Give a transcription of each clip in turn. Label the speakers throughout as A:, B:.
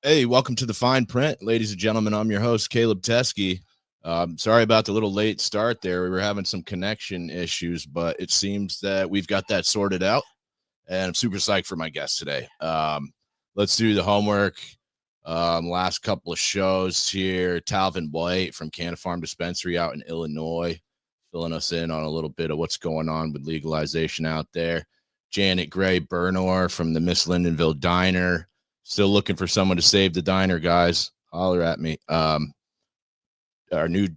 A: Hey, welcome to the Fine Print, ladies and gentlemen. I'm your host, Caleb Teskey. Sorry about the little late start there. We were having some connection issues, but it seems that we've got that sorted out, and I'm super psyched for my guest today. Let's do the homework. Last couple of shows here. Talvin Blight from Canna Farm Dispensary out in Illinois, filling us in on a little bit of what's going on with legalization out there. Janet Gray Bernor from the Miss Lindenville Diner. Still looking for someone to save the diner, guys. Holler at me. Our new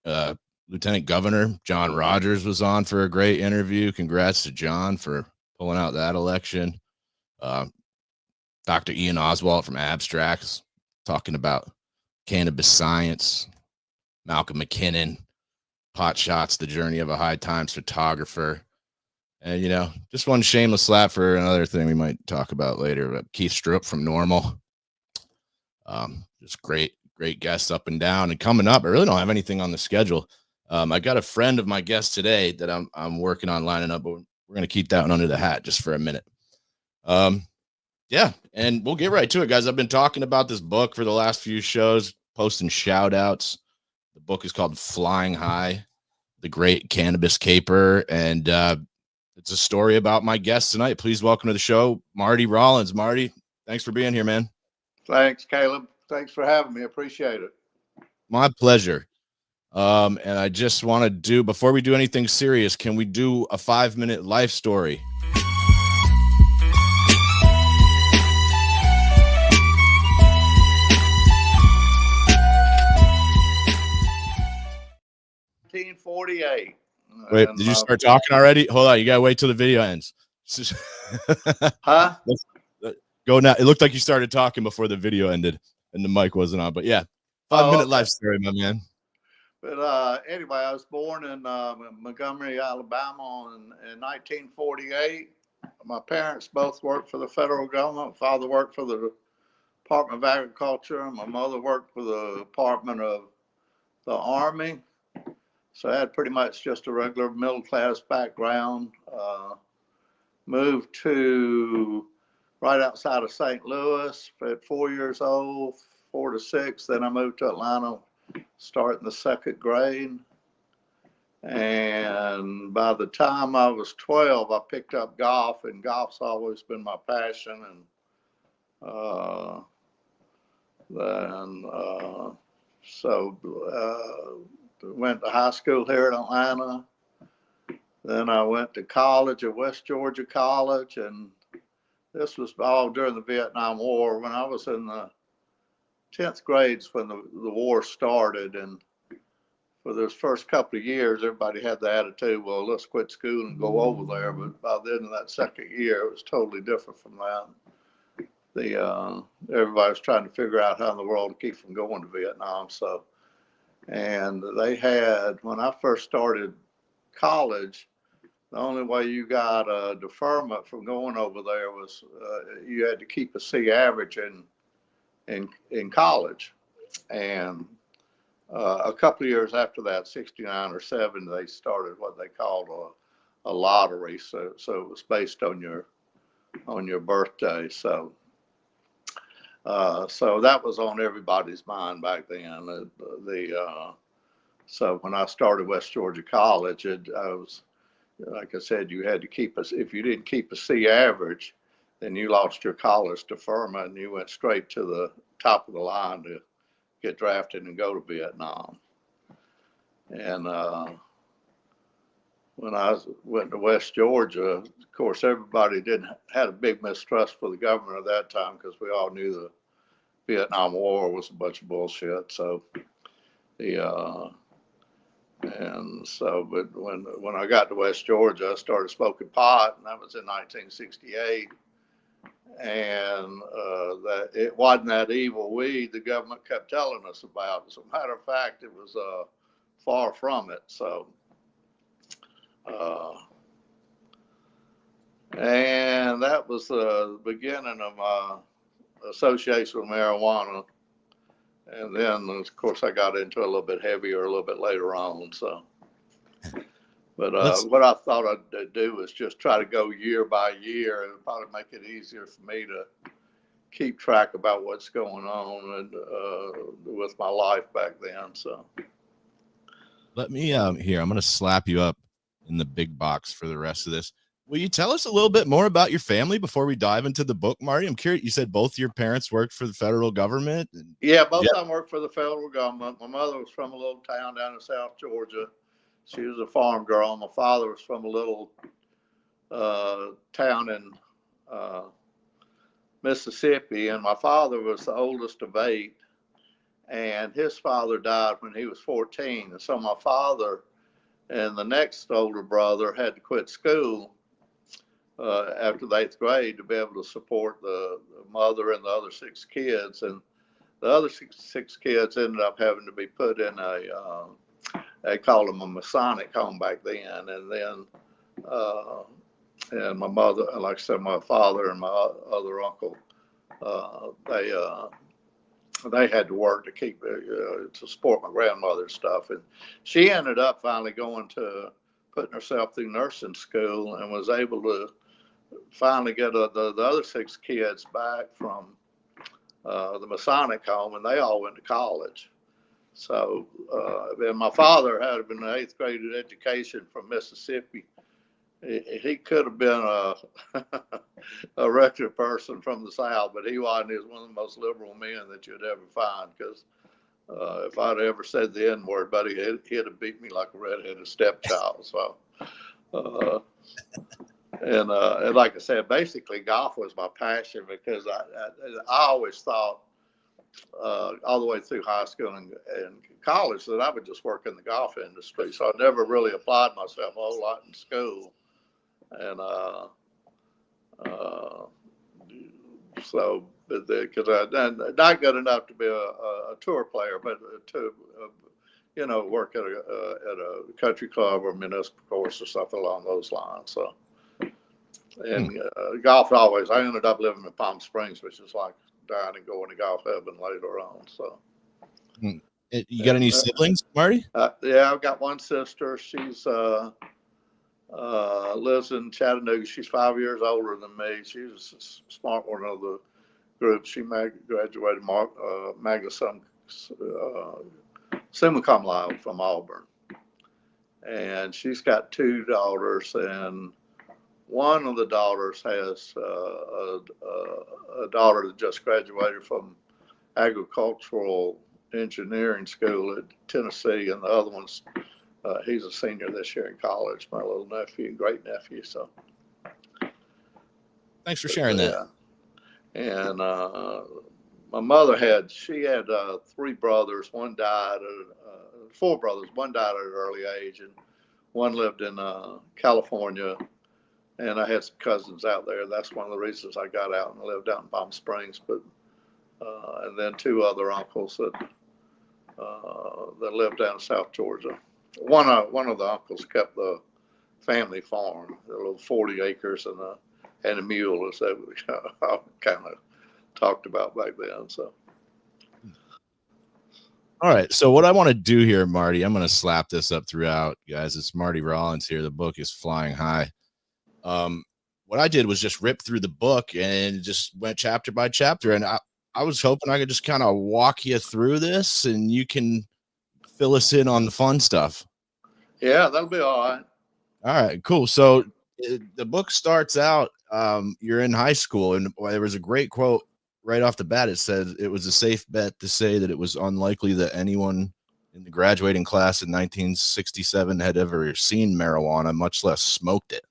A: Lieutenant Governor, John Rogers, was on for a great interview. Congrats to John for pulling out that election. Dr. Ian Oswald from Abstracts talking about cannabis science. Malcolm McKinnon, Pot Shots, the journey of a high times photographer. And, just one shameless slap for another thing we might talk about later. But Keith Strupp from Normal. Just great guests up and down. And coming up, I really don't have anything on the schedule. I got a friend of my guest today that I'm working on lining up, but we're going to keep that one under the hat just for a minute. Yeah, and we'll get right to it, guys. I've been talking about this book for the last few shows, posting shout outs. The book is called Flying High, The Great Cannabis Caper, and it's a story about my guest tonight. Please welcome to the show, Marty Raulins. Marty, thanks for being here, man.
B: Thanks, Caleb. Thanks for having me. Appreciate it.
A: My pleasure. And I just want to do, before we do anything serious, can we do a 5-minute life story?
B: $1948.
A: Wait, did you start talking already? Hold on, you gotta wait till the video ends.
B: Huh?
A: Go now. It looked like you started talking before the video ended and the mic wasn't on, but yeah, 5-minute life story, my man.
B: But anyway, I was born in Montgomery, Alabama in 1948. My parents both worked for the federal government. Father worked for the Department of Agriculture, and my mother worked for the Department of the Army. So I had pretty much just a regular middle class background. Moved to right outside of St. Louis at 4 years old, 4 to 6. Then I moved to Atlanta, starting the second grade. And by the time I was 12, I picked up golf, and golf's always been my passion. And went to high school here in Atlanta. Then I went to college at West Georgia College, and this was all during the Vietnam War. When I was in the 10th grades when the war started, and for those first couple of years, everybody had the attitude, well, let's quit school and go over there. But by the end of that second year, it was totally different from that. Everybody was trying to figure out how in the world to keep from going to Vietnam. And they had, when I first started college, the only way you got a deferment from going over there was you had to keep a C average in college. And a couple of years after that, 69 or 7, they started what they called a lottery. So it was based on your birthday. So that was on everybody's mind back then. So when I started West Georgia College, I was, like I said, you had to if you didn't keep a C average, then you lost your college deferment and you went straight to the top of the line to get drafted and go to Vietnam. And when I went to West Georgia, of course, everybody had a big mistrust for the government at that time because we all knew the Vietnam War was a bunch of bullshit. So but when I got to West Georgia, I started smoking pot, and that was in 1968. And that it wasn't that evil weed the government kept telling us about. As a matter of fact, it was far from it. So, and that was the beginning of my association with marijuana. And then, of course, I got into it a little bit heavier a little bit later on. So, but what I thought I'd do was just try to go year by year. It would probably make it easier for me to keep track about what's going on and with my life back then. So
A: let me here. I'm going to slap you up in the big box for the rest of this. Will you tell us a little bit more about your family before we dive into the book, Marty? I'm curious. You said both your parents worked for the federal government.
B: Yeah, both of them worked for the federal government. My mother was from a little town down in South Georgia. She was a farm girl. My father was from a little town in Mississippi, and my father was the oldest of 8, and his father died when he was 14. And so my father and the next older brother had to quit school after the 8th grade to be able to support the mother and the other 6 kids. And the other six kids ended up having to be put in they called them a Masonic home back then. And then, and my mother, like I said, my father and my other uncle, they had to work to keep to support my grandmother's stuff. And she ended up finally putting herself through nursing school and was able to finally get the other 6 kids back from the Masonic home, and they all went to college. So, and my father had been an 8th grade education from Mississippi. He could have been a regular person from the South, but he wasn't. He was one of the most liberal men that you'd ever find. Because if I'd ever said the N word, buddy, he'd have beat me like a redheaded stepchild. So, and like I said, basically golf was my passion, because I always thought all the way through high school and college that I would just work in the golf industry. So I never really applied myself a whole lot in school. And so, because I'm not good enough to be a tour player, but to work at a country club or municipal course or something along those lines. So, and golf always. I ended up living in Palm Springs, which is like dying and going to golf heaven later on. So,
A: you got any siblings, Marty?
B: Yeah, I've got one sister. She's lives in Chattanooga. She's 5 years older than me. She's a smart one of the group. She graduated magna summa cum laude from Auburn, and she's got 2 daughters. And one of the daughters has a daughter that just graduated from agricultural engineering school at Tennessee, and the other one's he's a senior this year in college, my little nephew, great nephew. So
A: thanks for sharing that.
B: And my mother had 3 brothers. One died 4 brothers. One died at an early age, and one lived in California. And I had some cousins out there. That's one of the reasons I got out and lived out in Palm Springs. But and then 2 other uncles that lived down in South Georgia. One of the uncles kept the family farm, a little 40 acres and a mule, as they kind of talked about back then. So,
A: all right. So what I want to do here, Marty, I'm going to slap this up throughout, guys. It's Marty Raulins here. The book is Flying High. What I did was just rip through the book and just went chapter by chapter, and I was hoping I could just kind of walk you through this, and you can fill us in on the fun stuff.
B: Yeah, that'll be all right.
A: All right, cool. So the book starts out, you're in high school, and there was a great quote right off the bat. It said it was a safe bet to say that it was unlikely that anyone in the graduating class in 1967 had ever seen marijuana, much less smoked it.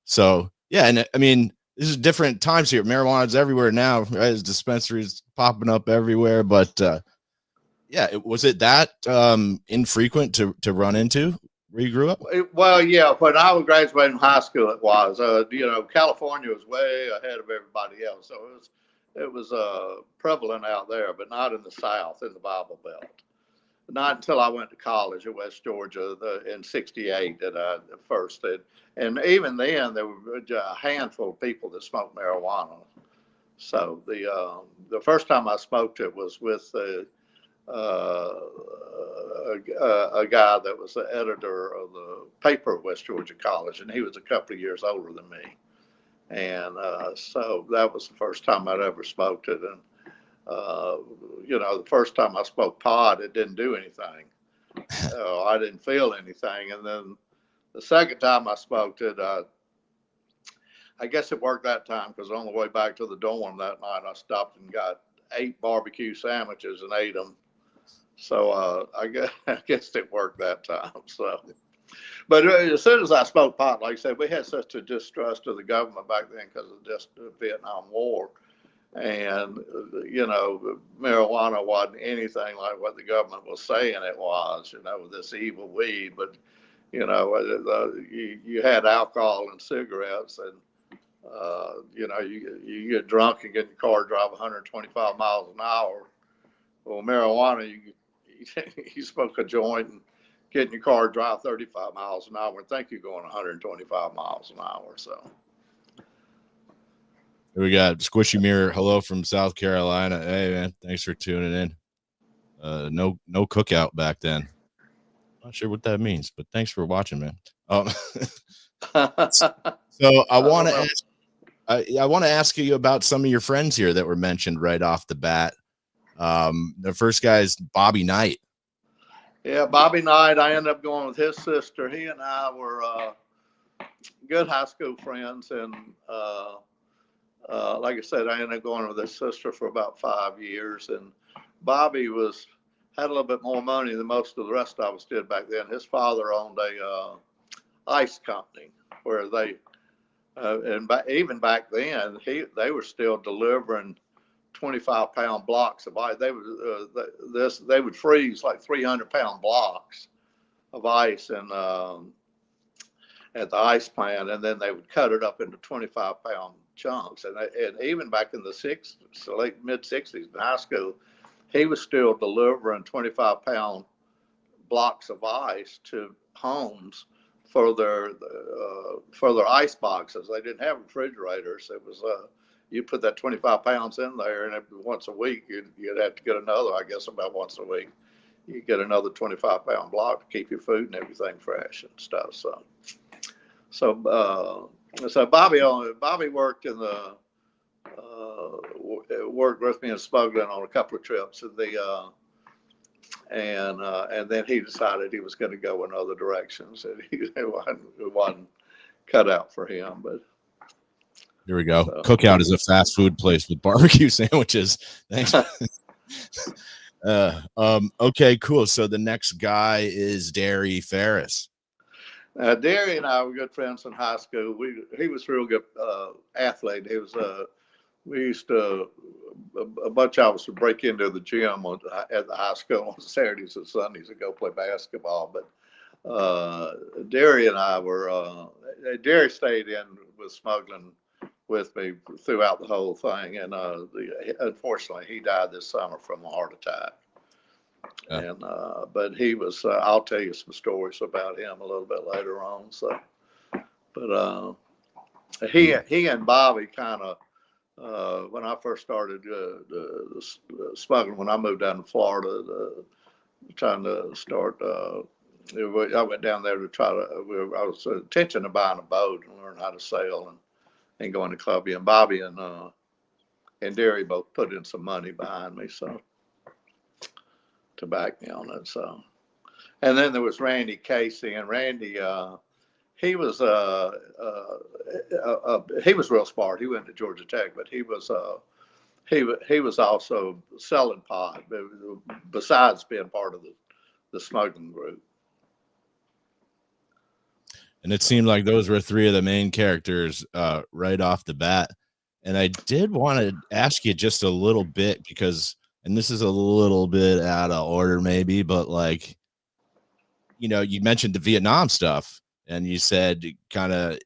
A: So yeah, and I mean, this is different times here. Marijuana's everywhere now, right? There's dispensaries popping up everywhere, but yeah, was it that infrequent to run into where you grew up?
B: Well, yeah, when I was graduating high school, it was. California was way ahead of everybody else, so it was prevalent out there, but not in the South, in the Bible Belt. Not until I went to college at West Georgia in '68 that I first did. And even then, there were a handful of people that smoked marijuana. So the first time I smoked it was with a guy that was the editor of the paper at West Georgia College, and he was a couple of years older than me. And so that was the first time I'd ever smoked it. And, the first time I smoked pot, it didn't do anything. I didn't feel anything. And then the second time I smoked it, I guess it worked that time because on the way back to the dorm that night, I stopped and got 8 barbecue sandwiches and ate them. So I guess it worked that time. So. But as soon as I smoked pot, like I said, we had such a distrust of the government back then because of just the Vietnam War. And, marijuana wasn't anything like what the government was saying it was, this evil weed. But, you had alcohol and cigarettes, and, you get drunk and get in your car, drive 125 miles an hour. Well, marijuana, you smoke a joint and get in your car, drive 35 miles an hour, and think you're going 125 miles an hour. So
A: here we got Squishy Mirror. Hello from South Carolina. Hey man, thanks for tuning in. No cookout back then. Not sure what that means, but thanks for watching, man. So I want to ask you about some of your friends here that were mentioned right off the bat. The first guy is Bobby Knight.
B: Yeah, Bobby Knight. I ended up going with his sister. He and I were good high school friends, and like I said, I ended up going with his sister for about 5 years. And Bobby had a little bit more money than most of the rest of us did back then. His father owned a ice company where they, even back then, they were still delivering 25-pound blocks of ice. They would freeze like 300-pound blocks of ice and at the ice plant, and then they would cut it up into 25-pound chunks. And even back in the late mid-60s in high school, he was still delivering 25-pound blocks of ice to homes for their ice boxes. They didn't have refrigerators. It was you put that 25 pounds in there, and once a week you'd have to get another. I guess about once a week you get another 25-pound block to keep your food and everything fresh and stuff. So Bobby worked in the worked with me in smuggling on a couple of trips, and then he decided he was going to go in other directions, and it wasn't cut out for him. But
A: here we go. So, Cookout is a fast food place with barbecue sandwiches. Thanks. Okay, cool. So the next guy is Derry Ferris.
B: Derry and I were good friends in high school. He was a real good athlete. He was we used to, a bunch of us would break into the gym at the high school on Saturdays and Sundays and go play basketball. But Derry and I were, Derry stayed in with smuggling with me throughout the whole thing. And unfortunately, he died this summer from a heart attack. Yeah. And but he was, I'll tell you some stories about him a little bit later on. So, but he and Bobby kind of, when I first started smuggling, when I moved down to Florida, trying to start, I went down there to try to, I was intention of buying a boat and learn how to sail and going to Columbia. And Bobby and Derry both put in some money behind me, so to back me on it. So, and then there was Randy Casey, and Randy, he was real smart. He went to Georgia Tech, but he was also selling pot, besides being part of the smuggling group.
A: And it seemed like those were three of the main characters right off the bat. And I did want to ask you just a little bit because, and this is a little bit out of order maybe, but like, you mentioned the Vietnam stuff. And you said kind of,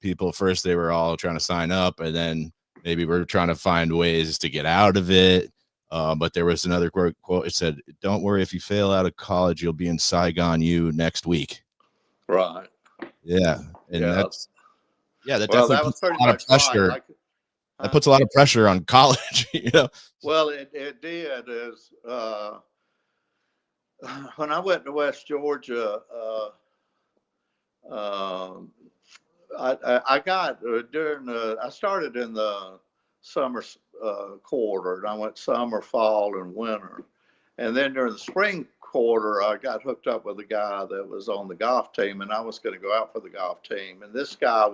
A: people first, they were all trying to sign up and then maybe we're trying to find ways to get out of it. But there was another quote. It said, "Don't worry, if you fail out of college, you'll be in Saigon U next week."
B: Right.
A: Yeah. And that
B: well,
A: definitely
B: that was
A: puts a
B: pretty
A: lot
B: much
A: of pressure.
B: right.
A: That puts a lot of pressure on college,
B: Well, it did. When I went to West Georgia, I got during I started in the summer quarter, and I went summer, fall, and winter. And then during the spring quarter, I got hooked up with a guy that was on the golf team, and I was going to go out for the golf team. And this guy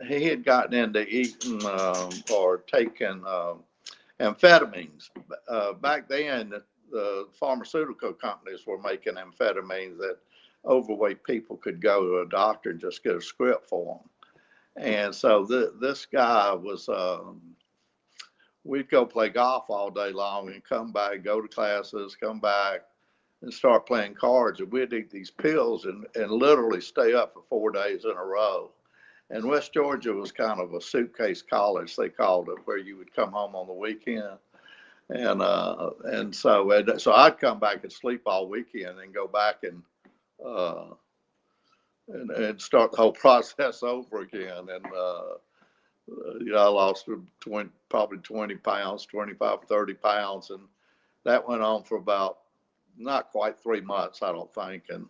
B: he had gotten into eating or taking amphetamines. Back then, the pharmaceutical companies were making amphetamines that overweight people could go to a doctor and just get a script for them. And so this guy was, we'd go play golf all day long and come back, go to classes, come back and start playing cards. And we'd eat these pills and literally stay up for 4 days in a row. And West Georgia was kind of a suitcase college, they called it, where you would come home on the weekend. And so I'd come back and sleep all weekend and go back and start the whole process over again. And I lost probably 20 pounds, 25, 30 pounds. And that went on for about not quite 3 months, I don't think. And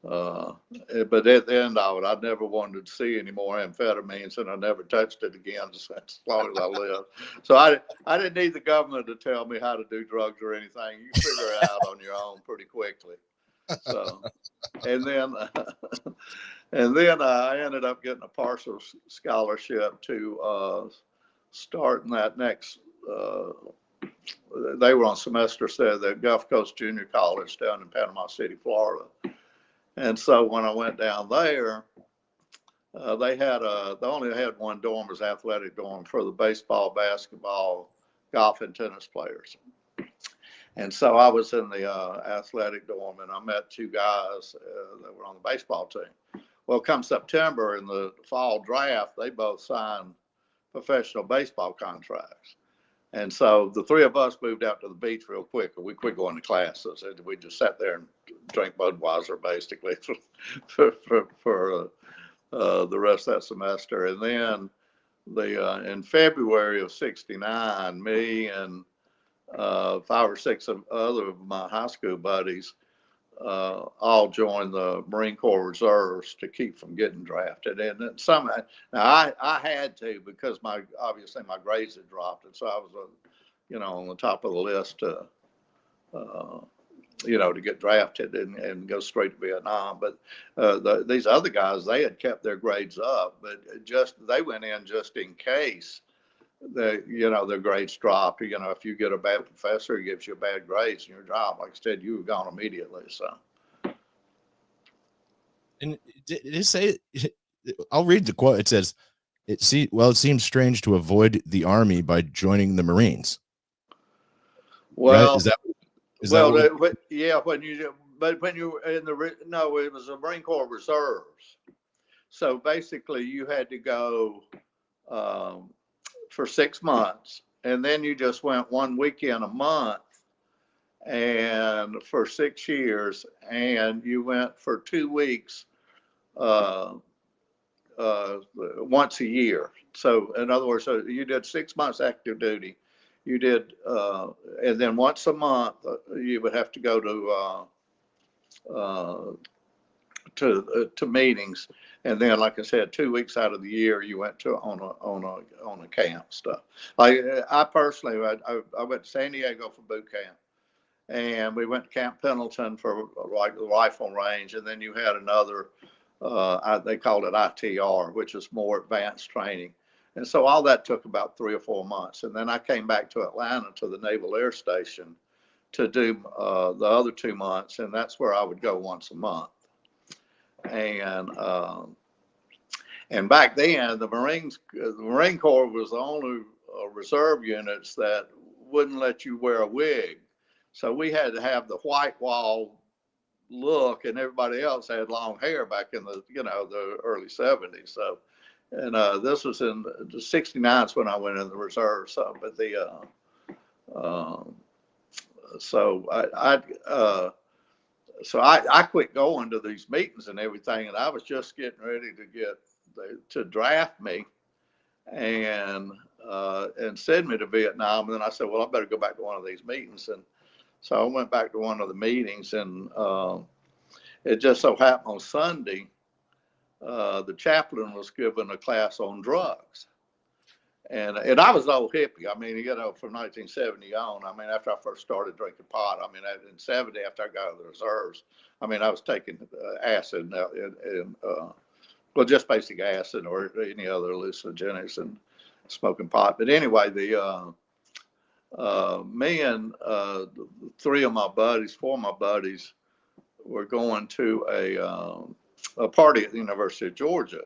B: but at the end of it, I never wanted to see any more amphetamines, and I never touched it again as long as I lived. So I didn't need the government to tell me how to do drugs or anything. You figure it out on your own pretty quickly. So, and then I ended up getting a partial scholarship to start in that next. They were on semester at the Gulf Coast Junior College down in Panama City, Florida. And so when I went down there, they only had one dorm, was athletic dorm for the baseball, basketball, golf, and tennis players. And so I was in the athletic dorm, and I met two guys that were on the baseball team. Well, come September in the fall draft, they both signed professional baseball contracts. And so the three of us moved out to the beach real quick. We quit going to classes. We just sat there and drank Budweiser basically for the rest of that semester. And then in February of '69, me and 5 or 6 other of my high school buddies all joined the Marine Corps Reserves to keep from getting drafted. And then now I had to, because obviously my grades had dropped, and so I was on the top of the list to get drafted and go straight to Vietnam. But these other guys, they had kept their grades up, but they went in just in case their grades drop. If you get a bad professor, he gives you a bad grades in your job. Like I said, you were gone immediately. So.
A: And did it say? I'll read the quote. It says, "It seems strange to avoid the army by joining the Marines."
B: Well,
A: right?
B: When you were in it was the Marine Corps Reserves. So basically, you had to go for 6 months, and then you just went 1 weekend a month, and for 6 years, and you went for 2 weeks once a year. So in other words, so you did 6 months active duty. You did, and then once a month you would have to go to meetings. And then, like I said, 2 weeks out of the year, you went on a camp stuff. Like I personally, I went to San Diego for boot camp, and we went to Camp Pendleton for like the rifle range, and then you had another. They called it ITR, which is more advanced training, and so all that took about 3 or 4 months. And then I came back to Atlanta to the Naval Air Station to do the other 2 months, and that's where I would go once a month. And back then, the Marine Corps was the only reserve units that wouldn't let you wear a wig. So we had to have the white wall look, and everybody else had long hair back in the early '70s. So, and this was in the '69 when I went in the reserve. So, but So I quit going to these meetings and everything, and I was just getting ready to draft me and send me to Vietnam. And then I said, well, I better go back to one of these meetings. And so I went back to one of the meetings, and it just so happened on Sunday, the chaplain was given a class on drugs. And I was an old hippie. I mean, from 1970 on. I mean, after I first started drinking pot, I mean, in '70, after I got out of the reserves, I mean, I was taking acid and well, just basic acid or any other hallucinogenics and smoking pot. But anyway, me and four of my buddies, were going to a party at the University of Georgia.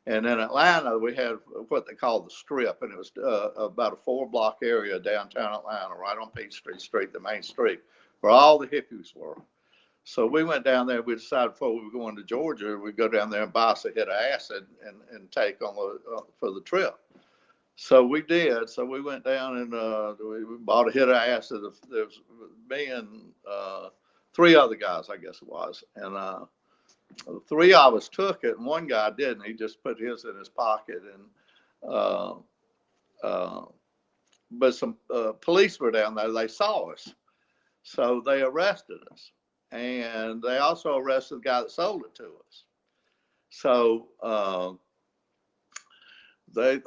B: And in Atlanta, we had what they call the Strip, and it was about a 4-block area downtown Atlanta, right on Peachtree Street, the main street, where all the hippies were. So we went down there. We decided before we were going to Georgia, we'd go down there and buy us a hit of acid and take on for the trip. So we did. So we went down and we bought a hit of acid. There was me and 3 other guys, I guess it was, and 3 of us took it, and 1 guy didn't. He just put his in his pocket, and but some police were down there. They saw us, so they arrested us, and they also arrested the guy that sold it to us. So they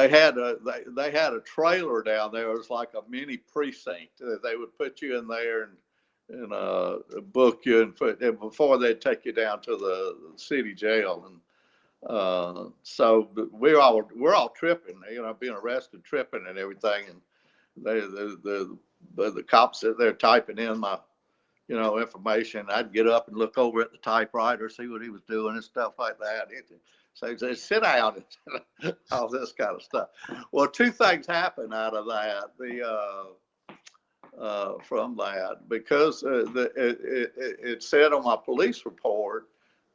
B: had a trailer down there. It was like a mini precinct. They would put you in there and book you and before they'd take you down to the city jail. And so we're all tripping, being arrested, tripping and everything. And the cops they're typing in my information. I'd get up and look over at the typewriter, see what he was doing and stuff like that. So he said, sit down and all this kind of stuff. Well, 2 things happened out of that. From that, because it said on my police report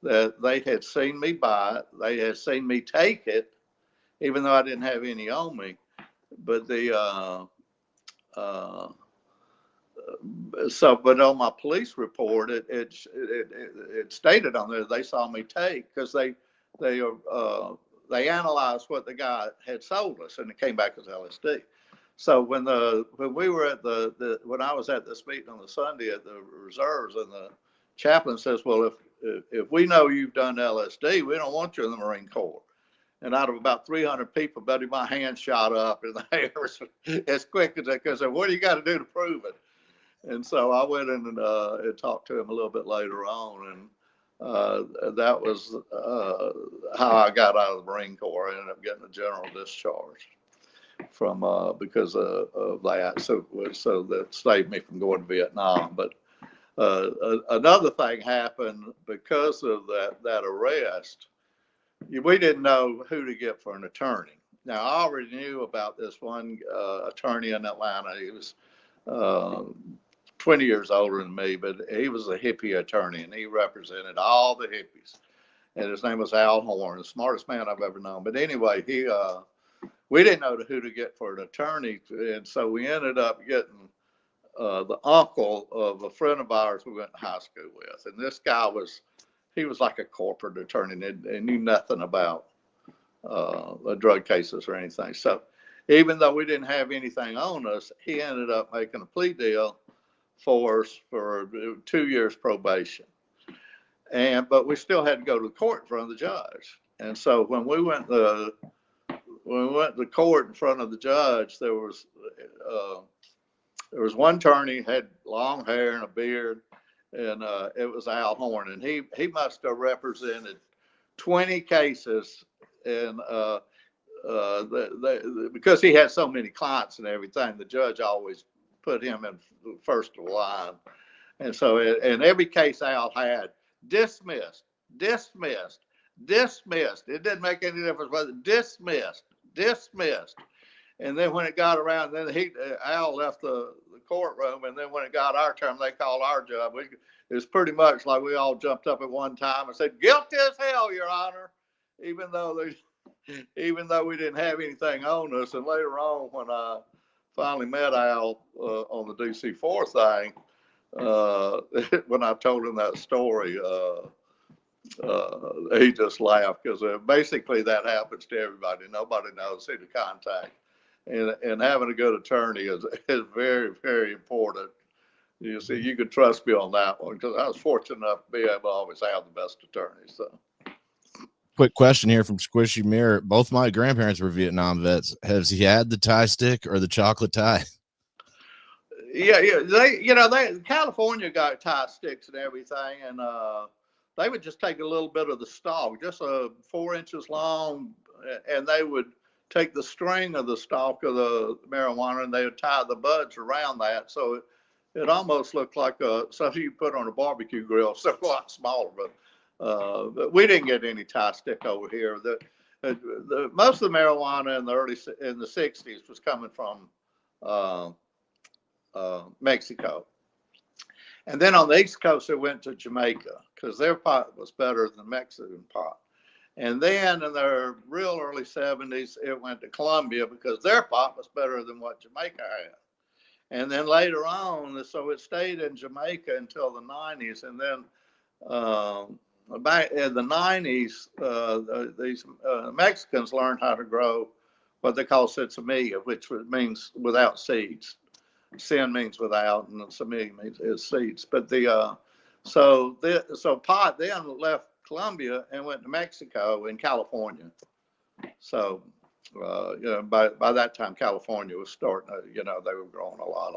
B: that they had seen me buy it, they had seen me take it, even though I didn't have any on me. But but on my police report, it stated on there they saw me take, because they analyzed what the guy had sold us, and it came back as LSD. So when we were at when I was at this meeting on the Sunday at the reserves, and the chaplain says, well, if we know you've done LSD, we don't want you in the Marine Corps. And out of about 300 people, buddy, my hand shot up in the air as quick as they could. So what do you got to do to prove it? And so I went in and talked to him a little bit later on, and that was how I got out of the Marine Corps. I ended up getting a general discharge from because of that. So that saved me from going to Vietnam. But another thing happened because of that arrest. We didn't know who to get for an attorney. Now, I already knew about this one attorney in Atlanta. He was 20 years older than me, but he was a hippie attorney, and he represented all the hippies. And his name was Al Horn, the smartest man I've ever known. But anyway, we didn't know who to get for an attorney, and so we ended up getting the uncle of a friend of ours we went to high school with. And this guy was like a corporate attorney and knew nothing about drug cases or anything. So even though we didn't have anything on us, he ended up making a plea deal for us for 2 years probation. But we still had to go to court in front of the judge. And so when we went to court in front of the judge, there was one attorney, had long hair and a beard, and it was Al Horn, and he must have represented 20 cases, and because he had so many clients and everything, the judge always put him in first of the line. And so in every case Al had, dismissed. It didn't make any difference whether dismissed. And then when it got around, then Al left the courtroom, and then when it got our turn, they called our job. It was pretty much like we all jumped up at one time and said, "Guilty as hell, Your Honor," even though we didn't have anything on us. And later on, when I finally met Al on the DC4 thing, when I told him that story, he just laughed, because basically that happens to everybody. Nobody knows who to contact. And having a good attorney is very, very important. You see, you could trust me on that one, because I was fortunate enough to be able to always have the best attorney. So,
A: quick question here from Squishy Mirror. Both my grandparents were Vietnam vets. Has he had the Thai stick or the chocolate Thai?
B: Yeah, California got Thai sticks and everything, and they would just take a little bit of the stalk, just 4 inches long, and they would take the string of the stalk of the marijuana and they would tie the buds around that, so it almost looked like something you put on a barbecue grill. So a lot smaller, but we didn't get any Thai stick over here. The most of the marijuana in the 60s was coming from Mexico. And then on the East Coast, it went to Jamaica because their pot was better than Mexican pot. And then in the real early 70s, it went to Colombia because their pot was better than what Jamaica had. And then later on, so it stayed in Jamaica until the 90s. And then back in the 90s, these Mexicans learned how to grow what they call semilla, which means without seeds. Sin means without, and semilla means is seeds. But so pot then left Colombia and went to Mexico and California. So by that time California was starting. They were growing a lot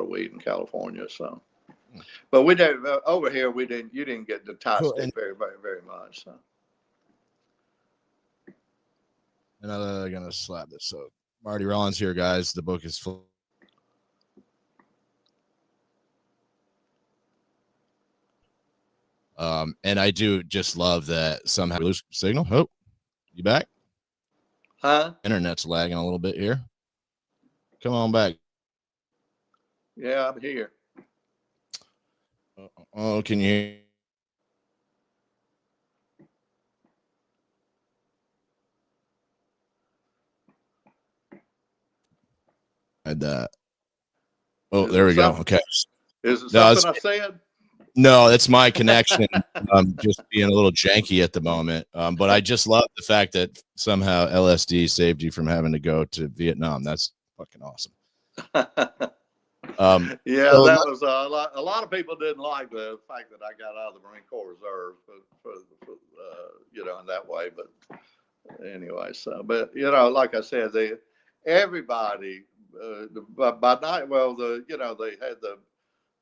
B: of weed in California. So, but we did over here. We didn't. You didn't get the Thai stick very much. So.
A: And I'm gonna slap this. So Marty Raulins here, guys. The book is full. And I do just love that somehow we lose signal. Oh, you back?
B: Huh?
A: Internet's lagging a little bit here. Come on back.
B: Yeah, I'm here.
A: Oh, can you hear? Had that. Oh, there we go. Okay.
B: Is it something I said?
A: No, that's my connection. Just being a little janky at the moment. But I just love the fact that somehow LSD saved you from having to go to Vietnam. That's fucking awesome.
B: Yeah, so that was a lot of people didn't like the fact that I got out of the Marine Corps Reserve for in that way. But anyway, so but like I said, everybody by night. Well, they had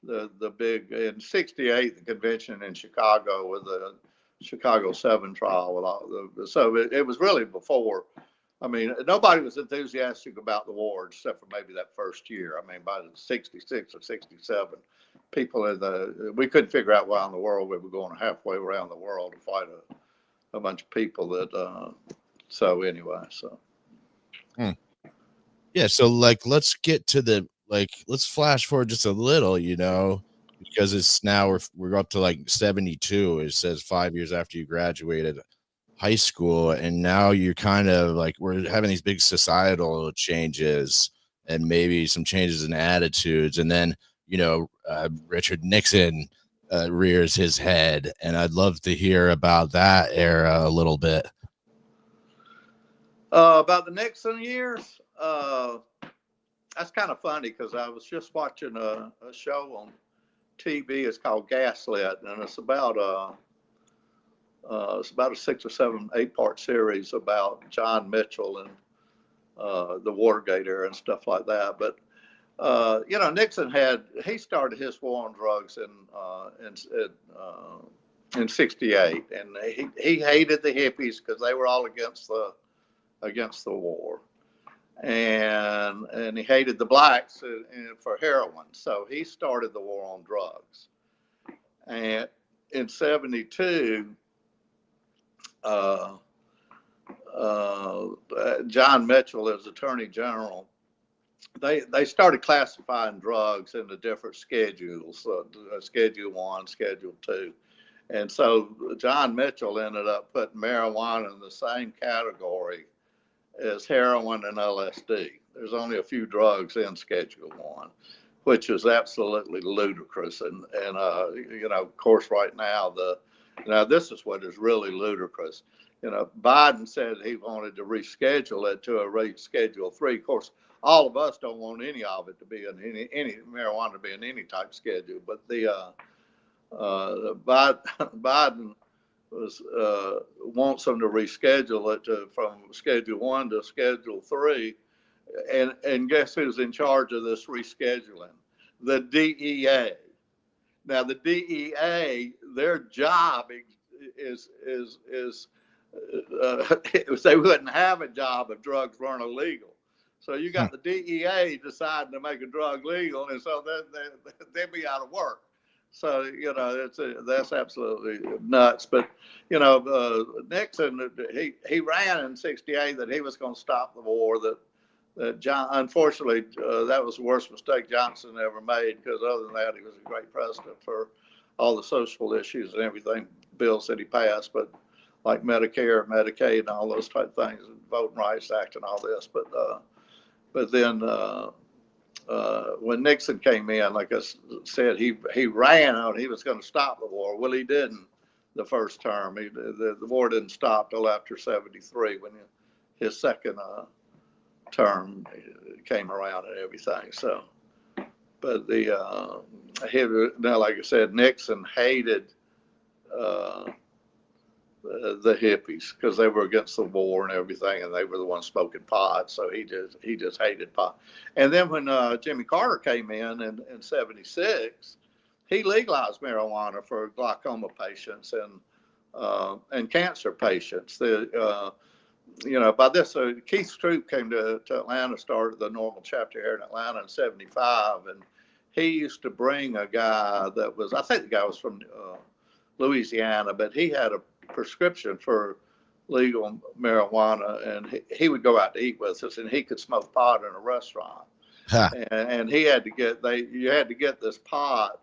B: the big in '68 the convention in Chicago with the Chicago 7 trial with all so it was really before. I mean, nobody was enthusiastic about the war except for maybe that first year. I mean, by the '66 or '67, we couldn't figure out why in the world we were going halfway around the world to fight a bunch of people that. So anyway, so.
A: Yeah, so let's get to let's flash forward just a little, because it's now we're up to 72. It says 5 years after you graduated high school, and now you're kind of we're having these big societal changes and maybe some changes in attitudes, and then Richard Nixon rears his head, and I'd love to hear about that era a little bit.
B: About the Nixon years, that's kind of funny because I was just watching a show on TV. It's called Gaslit, and it's about a 6 or 7, 8-part series about John Mitchell and the Watergate era and stuff like that. But Nixon he started his war on drugs in '68, and he hated the hippies because they were all against the war, and he hated the blacks for heroin. So he started the war on drugs. And in '72, John Mitchell, as Attorney General, they started classifying drugs into different schedules, Schedule 1, Schedule 2. And so John Mitchell ended up putting marijuana in the same category as heroin and LSD. There's only a few drugs in Schedule 1, which is absolutely ludicrous. And of course, right now, this is what is really ludicrous. Biden said he wanted to reschedule it to a Schedule 3. Of course, all of us don't want any of it to be in any marijuana to be in any type schedule. But Biden wants them to reschedule it from Schedule 1 to Schedule 3. And guess who's in charge of this rescheduling? The DEA. Now, the DEA, their job is they wouldn't have a job if drugs weren't illegal. So you got the DEA deciding to make a drug legal, and so they'd be out of work. So, you know, that's absolutely nuts. But, you know, Nixon, he ran in '68 that he was going to stop the war. That unfortunately, that was the worst mistake Johnson ever made, because other than that, he was a great president for all the social issues and everything, bills that he passed, but like Medicare, Medicaid, and all those type of things, and Voting Rights Act and all this. But then when Nixon came in, like I said, he ran on, he was going to stop the war. Well, he didn't the first term. The war didn't stop till after '73, when his second term came around and everything. So, but now, like I said, Nixon hated the hippies because they were against the war and everything, and they were the ones smoking pot. So he just hated pot. And then when Jimmy Carter came in '76, he legalized marijuana for glaucoma patients and cancer patients. You know, by this, Keith Stroop came to Atlanta, started the Normal chapter here in Atlanta in '75, and he used to bring a guy that was, I think the guy was from Louisiana, but he had a prescription for legal marijuana, and he would go out to eat with us, and he could smoke pot in a restaurant. Huh. And he had to you had to get this pot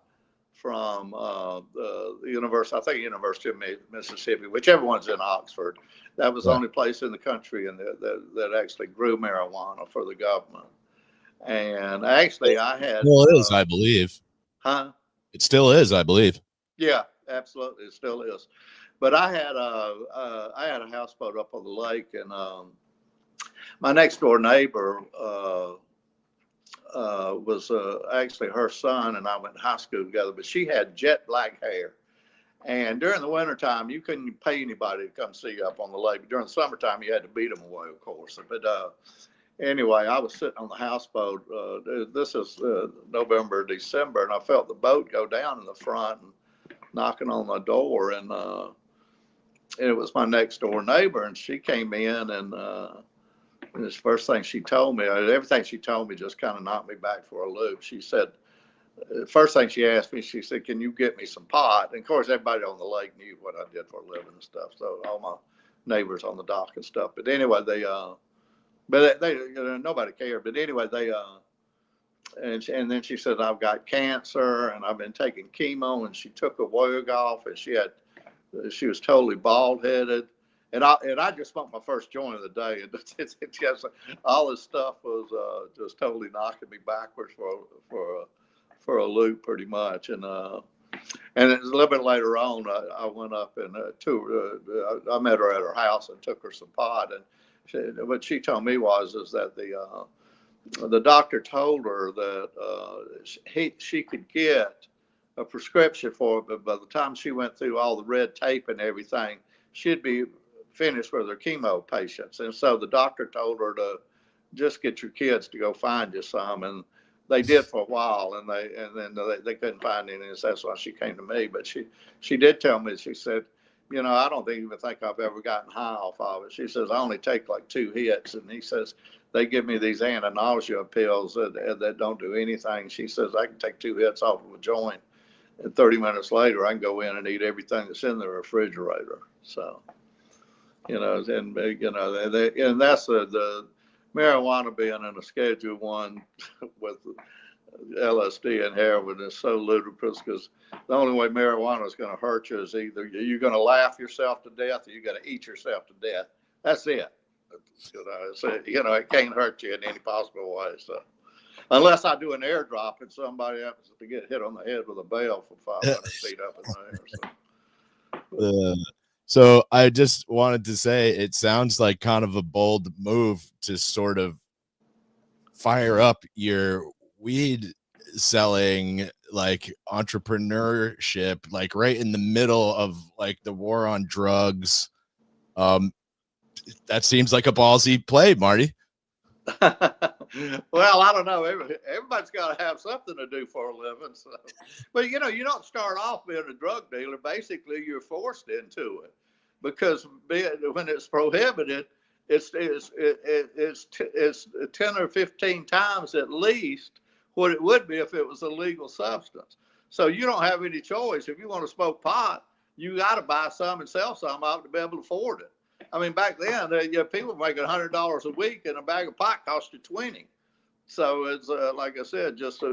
B: from the university, I think University of Mississippi, whichever one's in Oxford. That was the only place in the country that actually grew marijuana for the government. And actually, I had.
A: Well, it is, I believe.
B: Huh?
A: It still is, I believe.
B: Yeah, absolutely, it still is. But I had a houseboat up on the lake, and my next door neighbor was actually her son, and I went to high school together. But she had jet black hair. And during the wintertime, you couldn't pay anybody to come see you up on the lake. But during the summertime, you had to beat them away, of course. But anyway, I was sitting on the houseboat. This is November, December, and I felt the boat go down in the front and knocking on the door. And it was my next door neighbor. And she came in, and this first thing she told me, everything she told me just kind of knocked me back for a loop. She said, first thing she asked me, she said, "Can you get me some pot?" And of course, everybody on the lake knew what I did for a living and stuff. So all my neighbors on the dock and stuff. But anyway, they you know, nobody cared. But anyway, and then she said, "I've got cancer and I've been taking chemo." And she took a wig off, and she was totally bald headed. And I just smoked my first joint of the day, and it's just, all this stuff was just totally knocking me backwards for a loop, pretty much. And it was a little bit later on, I went up and I met her at her house and took her some pot. And what she told me is that the doctor told her that she could get a prescription for it, but by the time she went through all the red tape and everything, she'd be finished with her chemo patients. And so the doctor told her to just get your kids to go find you some. And they did for a while, and then they couldn't find any. So that's why she came to me. But she did tell me, she said, "You know, I don't even think I've ever gotten high off of it." She says, "I only take like 2 hits." And he says, "They give me these anti-nausea pills that don't do anything." She says, "I can take 2 hits off of a joint, and 30 minutes later, I can go in and eat everything that's in the refrigerator." So, you know, and you know, and that's the marijuana being in a Schedule 1 with LSD and heroin is so ludicrous, because the only way marijuana is going to hurt you is either you're going to laugh yourself to death or you're going to eat yourself to death. That's it. You know, it can't hurt you in any possible way. So, unless I do an airdrop and somebody happens to get hit on the head with a bell from 500 feet up in the air.
A: So I just wanted to say, it sounds like kind of a bold move to sort of fire up your weed selling like entrepreneurship, like right in the middle of like the war on drugs. That seems like a ballsy play, Marty.
B: Well, I don't know. Everybody's got to have something to do for a living. So. But you don't start off being a drug dealer. Basically, you're forced into it because when it's prohibited, it's 10 or 15 times at least what it would be if it was a legal substance. So you don't have any choice. If you want to smoke pot, you got to buy some and sell some out to be able to afford it. I mean, back then, people were making $100 a week, and a bag of pot cost you $20. So it's like I said, just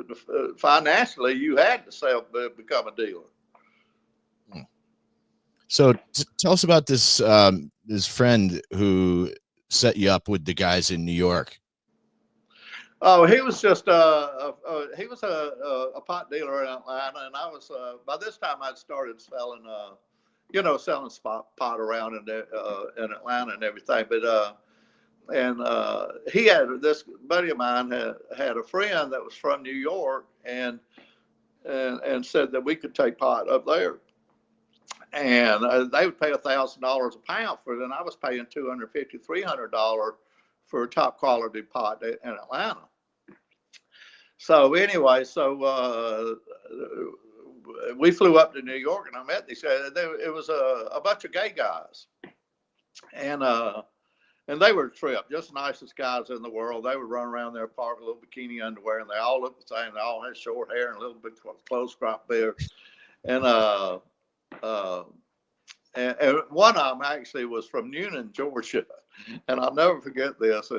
B: financially, you had to become a dealer.
A: So tell us about this this friend who set you up with the guys in New York.
B: Oh, he was just a pot dealer in Atlanta, and I was by this time I'd started selling selling pot around in Atlanta and everything. But he had this buddy of mine had a friend that was from New York and said that we could take pot up there, and they would pay $1,000 a pound for it, and I was paying $250, $300 for top quality pot in Atlanta. So anyway, we flew up to New York, and I met these guys. It was a bunch of gay guys, and they were a trip, just the nicest guys in the world. They would run around their park with little bikini underwear, and they all looked the same. They all had short hair and a little bit close crop beards. And one of them actually was from Newnan, Georgia, and I'll never forget this.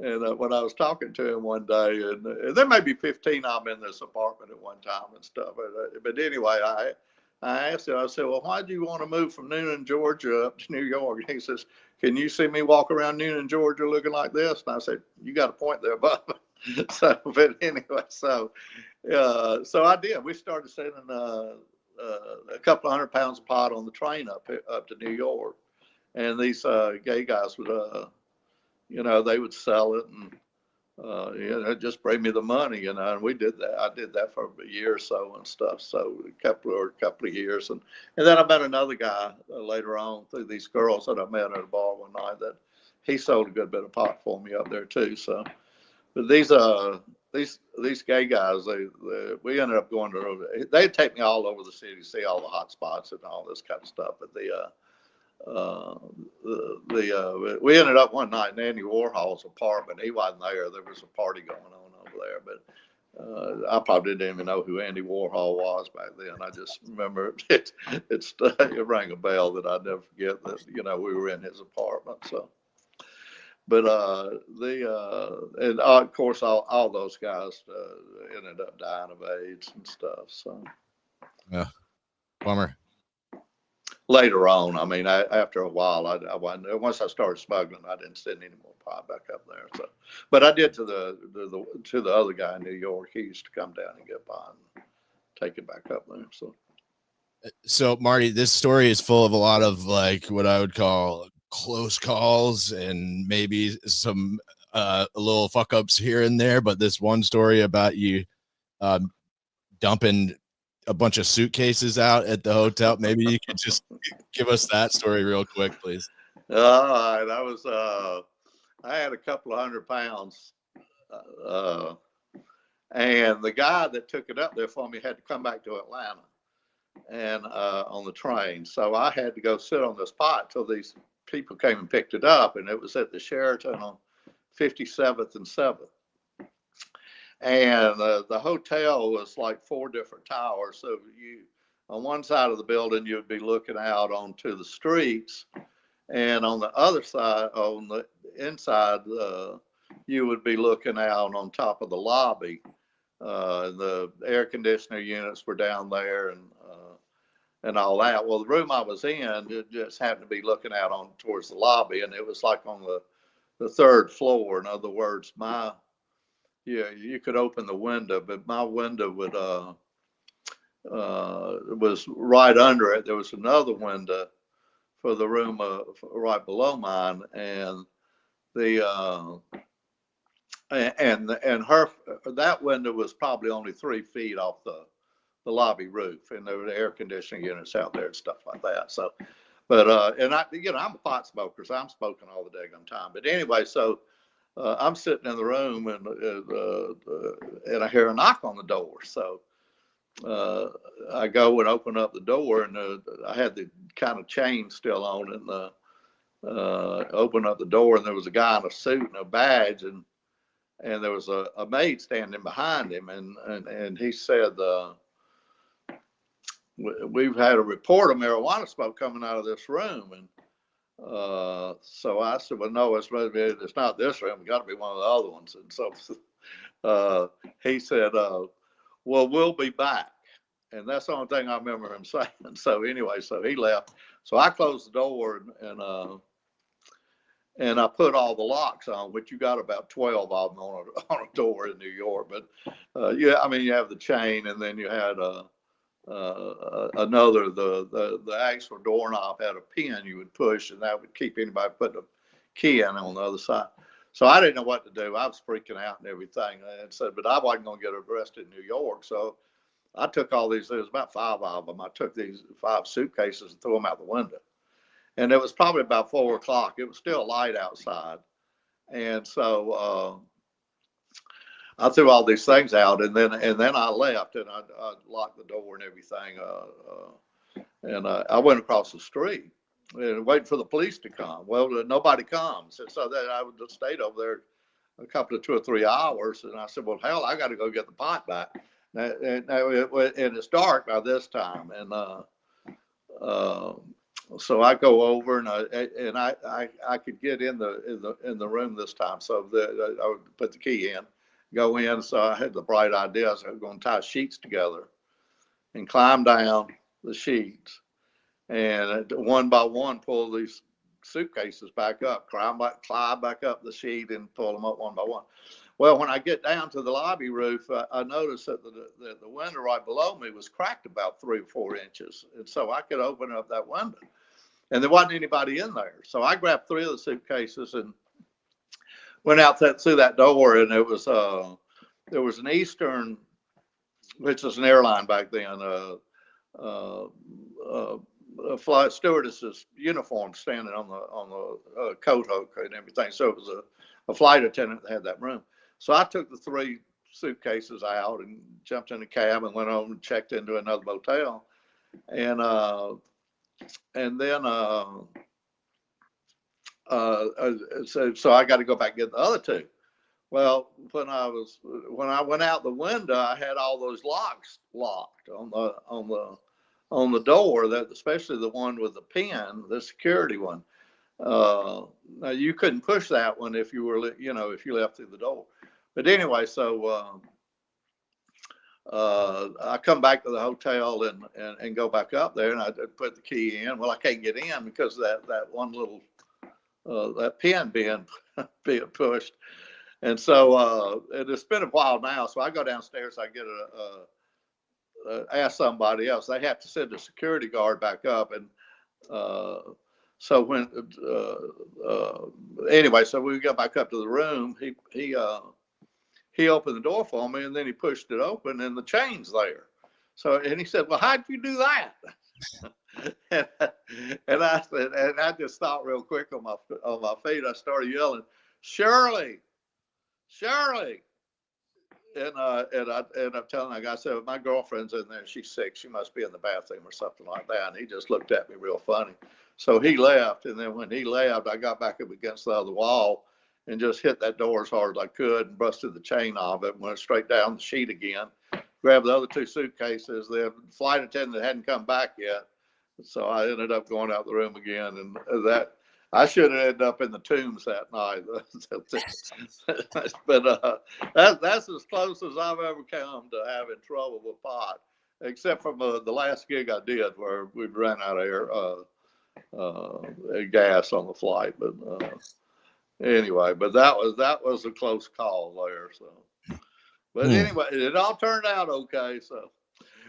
B: And when I was talking to him one day, and there may be 15 of them in this apartment at one time and stuff. But anyway, I asked him, I said, well, why do you want to move from Newnan, Georgia up to New York? And he says, can you see me walk around Newnan, Georgia looking like this? And I said, you got a point there, Bob. So, but anyway, so I did. We started sending a couple of 100 pounds of pot on the train up to New York. And these gay guys would, they would sell it and just bring me the money, and we did that. I did that for a year or so and stuff. So a couple of years, and then I met another guy later on through these girls that I met at a bar one night that he sold a good bit of pot for me up there too. So, but these gay guys, we ended up going to. They'd take me all over the city, see all the hot spots and all this kind of stuff. But we ended up one night in Andy Warhol's apartment. He wasn't there. There was a party going on over there, but I probably didn't even know who Andy Warhol was back then. I just remember it rang a bell that I'd never forget that, we were in his apartment. So, but and of course, all those guys ended up dying of AIDS and stuff. So,
A: yeah, bummer.
B: Later on, I mean, after a while, once I started smuggling, I didn't send any more pot back up there. So, but I did to the other guy in New York. He used to come down and get pot and take it back up there.
A: So Marty, this story is full of a lot of like what I would call close calls and maybe some little fuck ups here and there. But this one story about you dumping a bunch of suitcases out at the hotel. Maybe you could just give us that story real quick, please.
B: All right. I had a couple of 100 pounds. And the guy that took it up there for me had to come back to Atlanta and on the train. So I had to go sit on this pot till these people came and picked it up. And it was at the Sheraton on 57th and 7th. And the hotel was like 4 different towers. So on one side of the building, you'd be looking out onto the streets. And on the other side, on the inside, you would be looking out on top of the lobby. The air conditioner units were down there and all that. Well, the room I was in, it just happened to be looking out on towards the lobby. And it was like on the 3rd floor. In other words, you could open the window, but my window was right under it. There was another window for the room right below mine, and and her, that window was probably only 3 feet off the lobby roof, and there were air conditioning units out there and stuff like that. So, but and I, I'm a pot smoker, so I'm smoking all the daggone time. But anyway, so I'm sitting in the room, and I hear a knock on the door. So I go and open up the door, and I had the kind of chain still on, and open up the door, and there was a guy in a suit and a badge, and there was a maid standing behind him, and he said, we've had a report of marijuana smoke coming out of this room. And so I said, well, no, it's not this room. It's got to be one of the other ones. And so he said, well, we'll be back. And that's the only thing I remember him saying. So anyway, so he left. So I closed the door, and I put all the locks on, which you got about 12 of them on a door in New York. But yeah, I mean, you have the chain, and then you had another, the actual doorknob had a pin you would push, and that would keep anybody putting a key in on the other side. So I didn't know what to do. I was freaking out and everything. And said, but I wasn't going to get arrested in New York. So I took all these, there was about 5 of them. I took these 5 suitcases and threw them out the window. And it was probably about 4 o'clock. It was still light outside. And so I threw all these things out, and then I left, and I locked the door and everything. And I went across the street and waiting for the police to come. Well, nobody comes. And so then I would just stayed over there a couple of 2 or 3 hours. And I said, well, hell, I got to go get the pot back. And it's dark by this time. And so I go over, and I could get in the room this time. So I would put the key in, go in. So I had the bright idea. So I was going to tie sheets together and climb down the sheets, and one by one pull these suitcases back up, climb back up the sheet and pull them up one by one. Well, when I get down to the lobby roof, I noticed that the window right below me was cracked about 3 or 4 inches, and so I could open up that window. And there wasn't anybody in there. So I grabbed 3 of the suitcases and went out through that door. And there was an Eastern, which was an airline back then, a flight stewardess's uniform standing on the coat hook and everything. So it was a flight attendant that had that room. So I took the 3 suitcases out and jumped in a cab and went home and checked into another motel. And then so I got to go back and get the other 2. Well, when I went out the window, I had all those locks locked on the door, that especially the one with the pin, the security one. Now you couldn't push that one if you were, if you left through the door. But anyway, so I come back to the hotel and go back up there, and I put the key in. Well, I can't get in because of that one little that pin being pushed. And so it's been a while now. So I go downstairs. I get ask somebody else. They have to send a security guard back up. And so when anyway, so we got back up to the room. He opened the door for me, and then he pushed it open, and the chain's there. So, and he said, well, how'd you do that? and I said, and I just stopped real quick on my feet. I started yelling, Shirley. And I'm telling the guy, I said, my girlfriend's in there. She's sick. She must be in the bathroom or something like that. And he just looked at me real funny. So he left. And then when he left, I got back up against the other wall and just hit that door as hard as I could and busted the chain off it and went straight down the sheet again, grabbed the other 2 suitcases. The flight attendant hadn't come back yet. So I ended up going out the room again. And that, I should have ended up in the tombs that night. But that's as close as I've ever come to having trouble with pot, except from the last gig I did where we ran out of gas on the flight. But anyway, but that was a close call there. So, but anyway, it all turned out okay. So,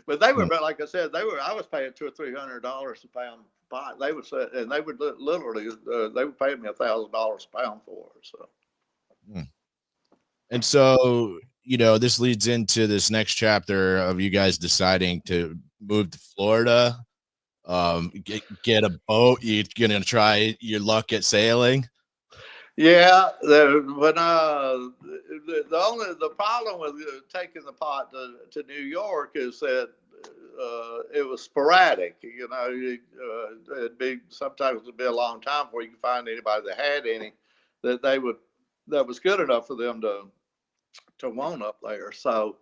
B: but they were, like I said, I was paying $200 or $300 a pound pot. They would say, and they would literally, they would pay me $1,000 a pound for it. So.
A: And so, this leads into this next chapter of you guys deciding to move to Florida, get a boat. You're going to try your luck at sailing.
B: Yeah, the problem with taking the pot to New York is that it was sporadic. Sometimes it'd be a long time before you could find anybody that had any that was good enough for them to want up there. So,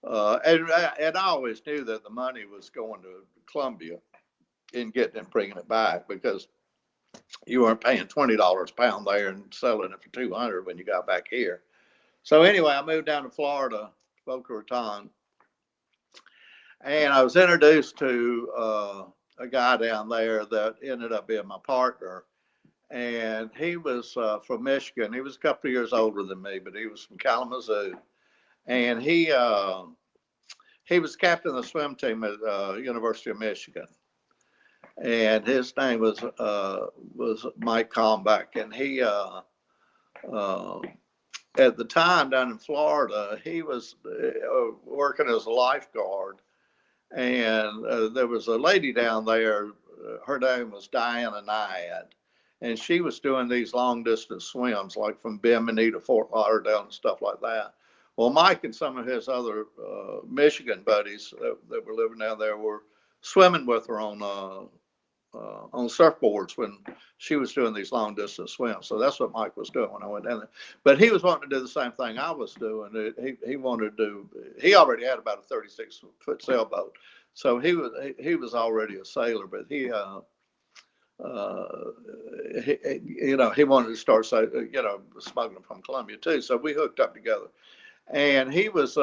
B: and I always knew that the money was going to Columbia in getting and bringing it back, because you weren't paying $20 a pound there and selling it for 200 when you got back here. So anyway, I moved down to Florida, Boca Raton, and I was introduced to a guy down there that ended up being my partner. And he was from Michigan. He was a couple of years older than me, but he was from Kalamazoo. And he was captain of the swim team at University of Michigan. And his name was Mike Kalmbach. And he at the time down in Florida, he was working as a lifeguard. And there was a lady down there, her name was Diana Nyad. And she was doing these long distance swims, like from Bimini to Fort Lauderdale and stuff like that. Well, Mike and some of his other Michigan buddies that were living down there were swimming with her on surfboards when she was doing these long distance swims. So that's what Mike was doing when I went down there. But he was wanting to do the same thing I was doing. He wanted to do. He already had about a 36-foot sailboat, so he was already a sailor. But he wanted to start smuggling from Colombia too. So we hooked up together, and he was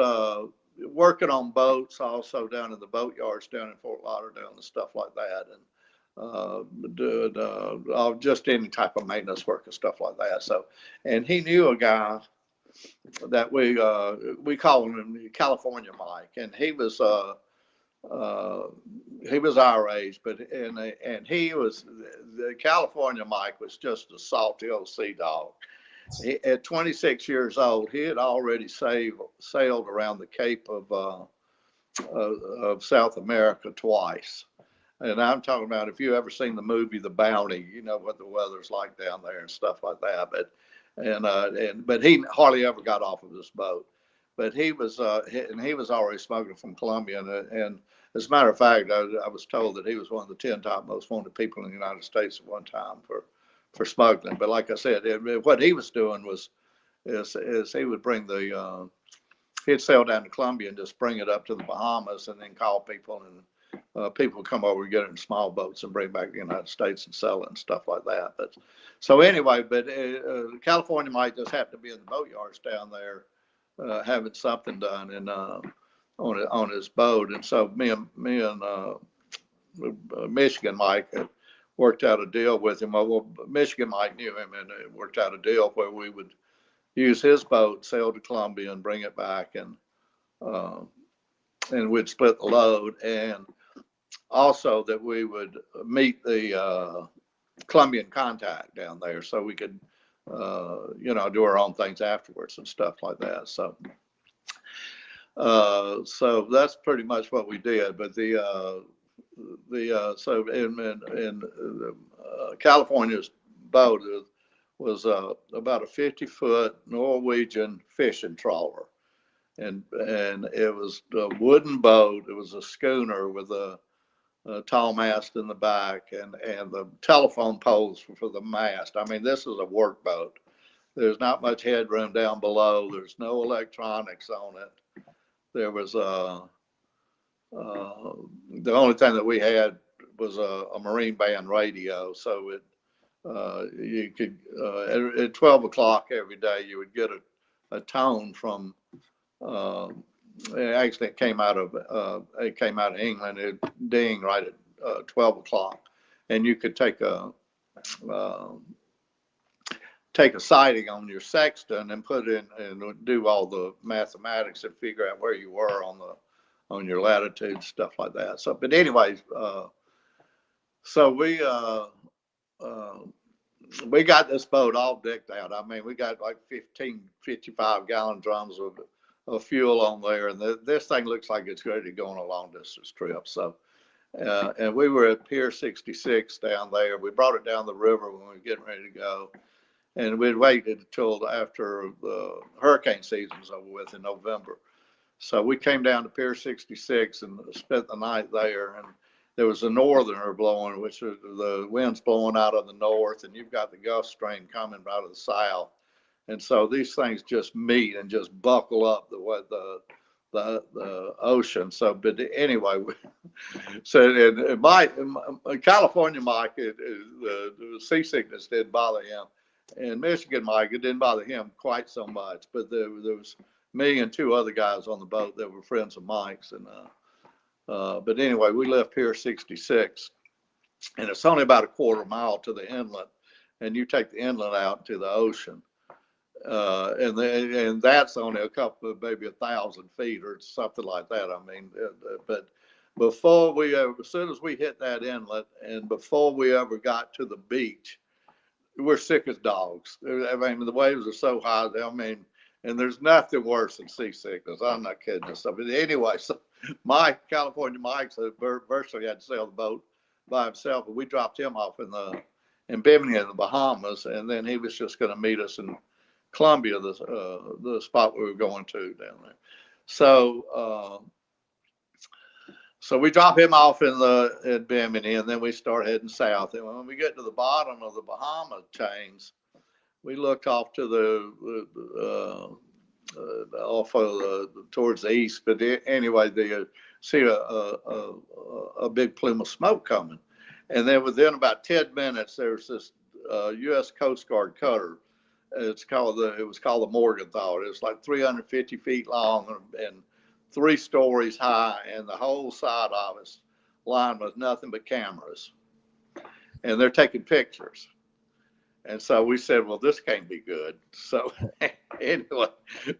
B: working on boats also down in the boat yards down in Fort Lauderdale and stuff like that, and doing just any type of maintenance work and stuff like that. So, and he knew a guy that we call him California Mike, and he was our age, but and he was the California Mike was just a salty old sea dog. At 26 years old, he had already sailed around the Cape of South America twice. And I'm talking about, if you ever seen the movie The Bounty, you know what the weather's like down there and stuff like that. But he hardly ever got off of this boat. But he was already smuggling from Colombia. And as a matter of fact, I was told that he was one of the 10 top most wanted people in the United States at one time for smuggling. But like I said, what he was doing is he would bring he'd sail down to Colombia and just bring it up to the Bahamas and then call people, and people would come over and get it in small boats and bring back to the United States and sell it and stuff like that. But so anyway, California might just happen to be in the boat yards down there having something done and on his boat. And so me and Michigan Mike had worked out a deal with him. Well, Michigan Mike knew him, and it worked out a deal where we would use his boat, sail to Colombia, and bring it back, and we'd split the load, and also that we would meet the Colombian contact down there, so we could, do our own things afterwards and stuff like that. So that's pretty much what we did. But so in California's boat was about a 50-foot Norwegian fishing trawler. And it was a wooden boat. It was a schooner with a tall mast in the back, and the telephone poles for the mast. I mean, this is a work boat. There's not much headroom down below. There's no electronics on it. There was the only thing that we had was a Marine band radio. So you could at 12 o'clock every day you would get a tone from. Actually, it came out of England. It ding right at 12 o'clock, and you could take a sighting on your sextant and put in and do all the mathematics and figure out where you were on your latitude, stuff like that. So, but anyways, so we we got this boat all decked out. I mean, we got like 15, 55-gallon drums of fuel on there, and this thing looks like it's ready to go on a long distance trip. So, and we were at Pier 66 down there. We brought it down the river when we were getting ready to go, and we'd waited until after the hurricane season was over with in November. So we came down to Pier 66 and spent the night there, and there was a northerner blowing, which is the wind's blowing out of the north, and you've got the Gulf Stream coming out of the south. And so these things just meet and just buckle up the ocean. So, but anyway, so and Mike, California Mike, the seasickness didn't bother him, and Michigan Mike, it didn't bother him quite so much. But there was me and two other guys on the boat that were friends of Mike's, and but anyway, we left Pier 66, and it's only about a quarter mile to the inlet, and you take the inlet out to the ocean. And that's only a couple of maybe 1,000 feet or something like that. I mean, but before we ever, as soon as we hit that inlet and before we ever got to the beach, we're sick as dogs. I mean, the waves are so high. I mean, and there's nothing worse than seasickness. I'm not kidding you. So, but anyway, so California Mike virtually had to sail the boat by himself, but we dropped him off in Bimini in the Bahamas, and then he was just going to meet us in Columbia, the spot we were going to down there. So, so we drop him off in Bimini, and then we start heading south. And when we get to the bottom of the Bahama chains, we look off to towards the east. But anyway, they see a big plume of smoke coming, and then within about 10 minutes, there's this U.S. Coast Guard cutter. It was called the Morgenthau. It was like 350 feet long and 3 stories high, and the whole side of it's lined with nothing but cameras, and they're taking pictures. And so we said, well, this can't be good. So anyway,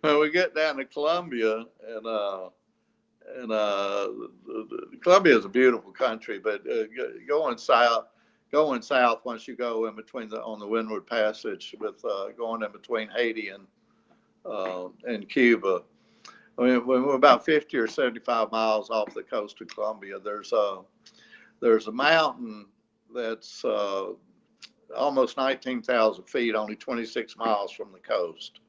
B: when we get down to Columbia, and Columbia is a beautiful country, but going south once you go in between on the Windward Passage with going in between Haiti and Cuba. I mean, when we're about 50 or 75 miles off the coast of Colombia, there's a mountain that's almost 19,000 feet, only 26 miles from the coast.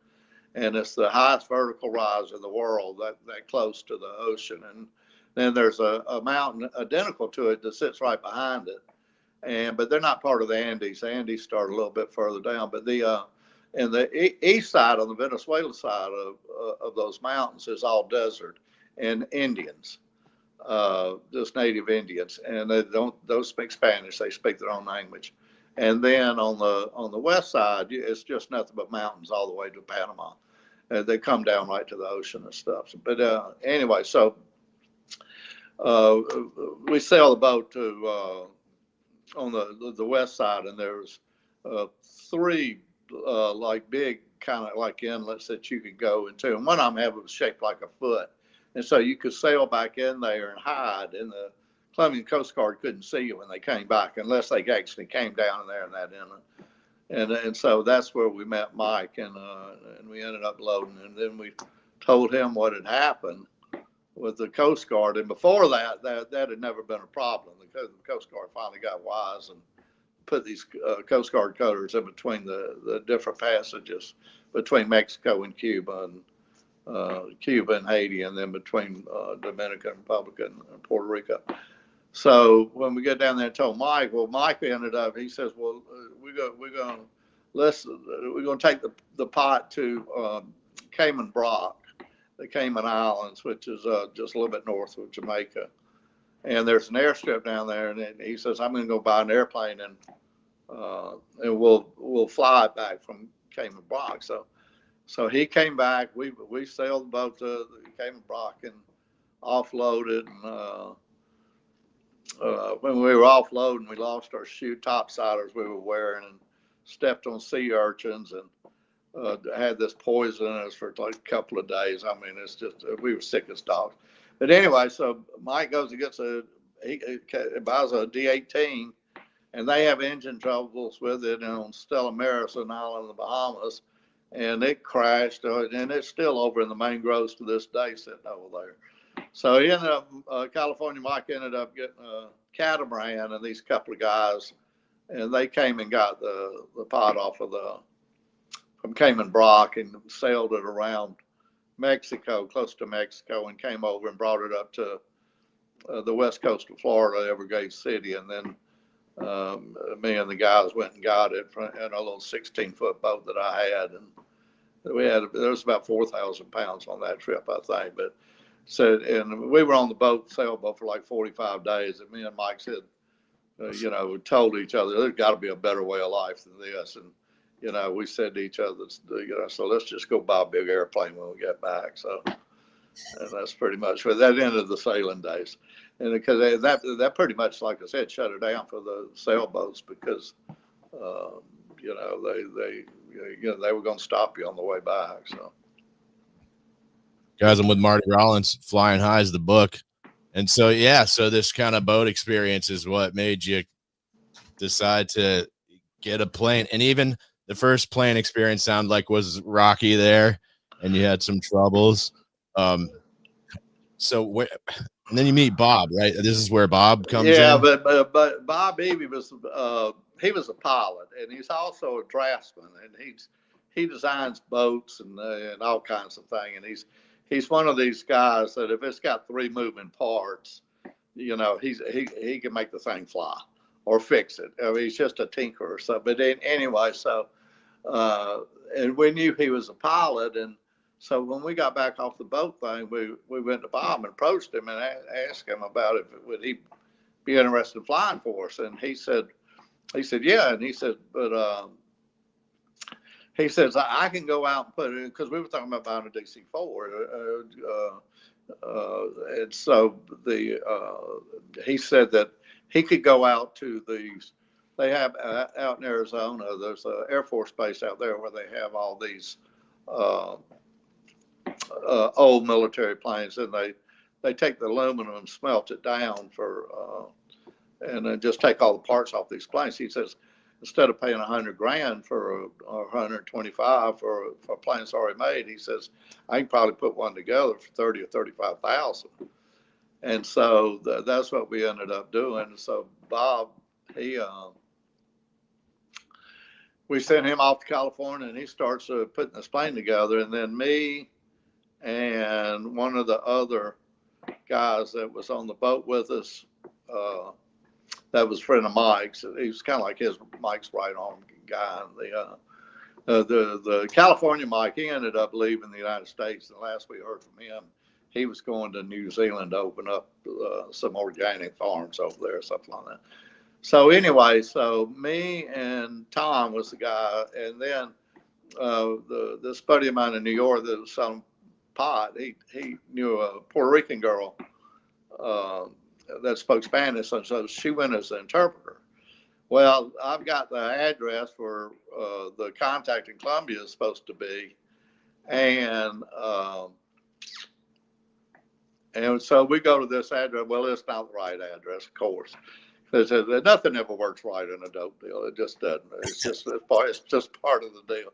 B: And it's the highest vertical rise in the world, that close to the ocean. And then there's a mountain identical to it that sits right behind it. But they're not part of the Andes. The Andes start a little bit further down. But in the east side, on the Venezuela side of those mountains, is all desert and Indians, just native Indians, and they don't speak Spanish. They speak their own language. And then on the west side, it's just nothing but mountains all the way to Panama. They come down right to the ocean and stuff. But anyway, so we sail the boat to on the west side, and there's 3 like big kind of like inlets that you could go into, and one of them was shaped like a foot, and so you could sail back in there and hide, and the Colombian Coast Guard couldn't see you when they came back unless they actually came down in there in that inlet. And so that's where we met Mike, and we ended up loading, and then we told him what had happened with the Coast Guard. And before that had never been a problem. The Coast Guard finally got wise and put these Coast Guard cutters in between the different passages between Mexico and Cuba, and Cuba and Haiti, and then between Dominican Republic and Puerto Rico. So when we get down there and told Mike, well, Mike ended up, he says, well, we're going to take the pot to Cayman Brock, the Cayman Islands, which is just a little bit north of Jamaica. And there's an airstrip down there, and he says, I'm going to go buy an airplane, and we'll fly it back from Cayman Brock. So he came back. We sailed the boat to Cayman Brock and offloaded. And when we were offloading, we lost our topsiders we were wearing and stepped on sea urchins and had this poison in us for like a couple of days. I mean, it's just, we were sick as dogs. But anyway, so Mike goes and gets he buys a D18, and they have engine troubles with it on Stella Maris, an island in the Bahamas, and it crashed, and it's still over in the main groves to this day, sitting over there. So he ended up, California Mike ended up getting a catamaran, and these couple of guys, and they came and got the pot off of from Cayman Brock and sailed it around Mexico, close to Mexico, and came over and brought it up to the west coast of Florida, Everglades City, and then me and the guys went and got it in a little 16-foot boat that I had, and there was about 4,000 pounds on that trip, I think. But and we were on the boat, sailboat, for like 45 days, and me and Mike said, we told each other there's got to be a better way of life than this, and we said to each other, so let's just go buy a big airplane when we get back. So, and that's pretty much where that ended the sailing days. And because that pretty much, like I said, shut it down for the sailboats because, they were going to stop you on the way back. So,
A: guys, I'm with Marty Raulins, Flying High is the book. And so, so this kind of boat experience is what made you decide to get a plane. And even the first plane experience sounded like was rocky there, and you had some troubles. So and then you meet Bob, right? This is where Bob comes in.
B: Yeah, but Bob Eby was he was a pilot, and he's also a draftsman, and he designs boats and all kinds of things. And he's one of these guys that if it's got 3 moving parts, he can make the thing fly or fix it. I mean, he's just a tinker or something. But anyway, so and we knew he was a pilot, and so when we got back off the boat thing, we went to Bob and approached him and asked him about it. Would he be interested in flying for us? And he said, yeah. And he said, but he says, I can go out and put it, because we were talking about buying a DC-4. And so he said that he could go out to these, they have out in Arizona, there's an Air Force base out there where they have all these old military planes, and they take the aluminum and smelt it down and then just take all the parts off these planes. He says, instead of paying $100,000 for or 125 for a plane that's already made, he says, I can probably put one together for 30 or 35,000. And so that's what we ended up doing. So Bob, we sent him off to California, and he starts putting this plane together. And then me and one of the other guys that was on the boat with us, that was a friend of Mike's. He was kind of like Mike's right arm guy. The California Mike, he ended up leaving the United States. And the last we heard from him, he was going to New Zealand to open up some organic farms over there, something like that. So anyway, so me and Tom was the guy, and then this buddy of mine in New York that was selling pot, he knew a Puerto Rican girl that spoke Spanish, and so she went as an interpreter. Well, I've got the address where the contact in Colombia is supposed to be, and so we go to this address. Well, it's not the right address, of course. Nothing ever works right in a dope deal. It just doesn't. It's just part of the deal.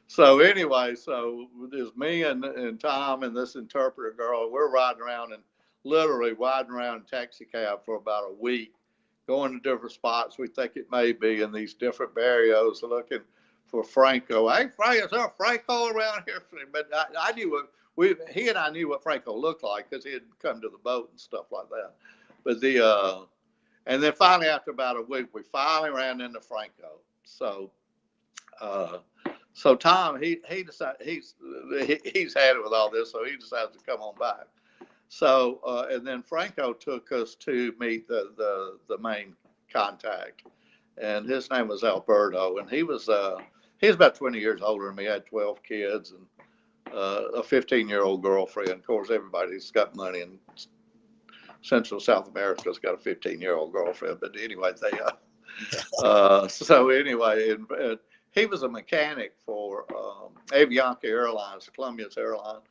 B: So anyway, so there's me and Tom and this interpreter girl. We're riding around in taxi cab for about a week, going to different spots we think it may be in these different barrios, looking for Franco. Hey, Frank, is there a Franco around here? But I knew he and I knew what Franco looked like because he had come to the boat and stuff like that. But and then finally, after about a week, we finally ran into Franco. So Tom, he decided he's had it with all this, so he decided to come on back. So and then Franco took us to meet the main contact, and his name was Alberto, and he was about 20 years older than me. He had 12 kids and a 15-year-old girlfriend. Of course, everybody's got money in Central South America's got a 15-year-old girlfriend. But anyway, so anyway, and he was a mechanic for Avianca Airlines, Colombia's airline,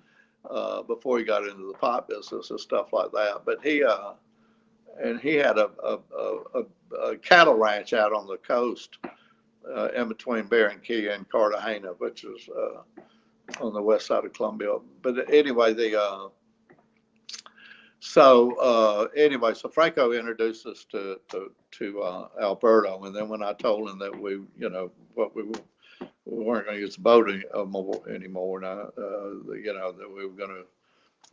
B: before he got into the pot business and stuff like that. But and he had a cattle ranch out on the coast, in between Barron Key and Cartagena, which is on the west side of Columbia. But anyway, anyway, so Franco introduced us to Alberto, and then when I told him that we weren't going to use the boat anymore, and that we were going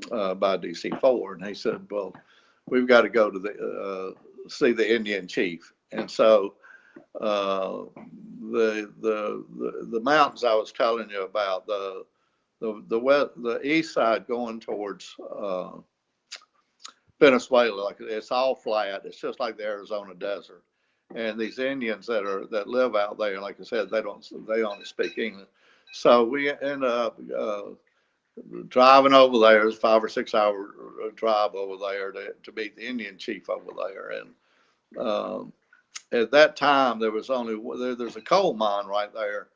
B: to buy DC-4, and he said, well, we've got to go to see the Indian chief. And so the mountains I was telling you about, the east side going towards Venezuela, like it's all flat. It's just like the Arizona desert. And these Indians that live out there, like I said, they only speak English. So we end up driving over there. It's 5 or 6 hour drive over there to meet the Indian chief over there. And at that time, there's a coal mine right there,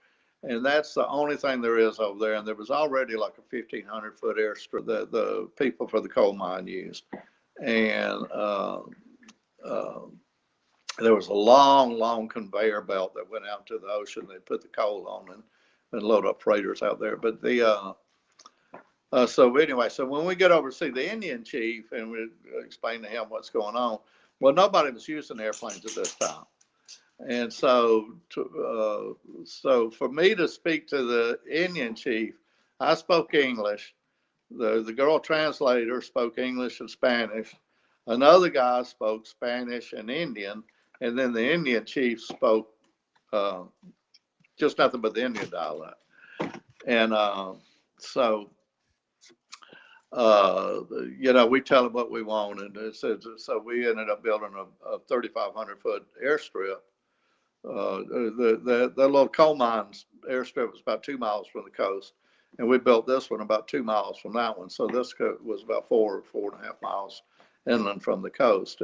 B: and that's the only thing there is over there. And there was already like a 1,500-foot airstrip that the people for the coal mine used. And there was a long conveyor belt that went out to the ocean. They put the coal on and load up freighters out there. But so anyway, so when we get over to see the Indian chief and we explain to him what's going on, well, nobody was using airplanes at this time. And so for me to speak to the Indian chief, I spoke English. The girl translator spoke English and Spanish. Another guy spoke Spanish and Indian. And then the Indian chief spoke just nothing but the Indian dialect. And we tell them what we want. And so we ended up building a 3,500-foot airstrip. The little coal mines airstrip was about 2 miles from the coast. And we built this one about 2 miles from that one. So this was about 4.5 miles inland from the coast.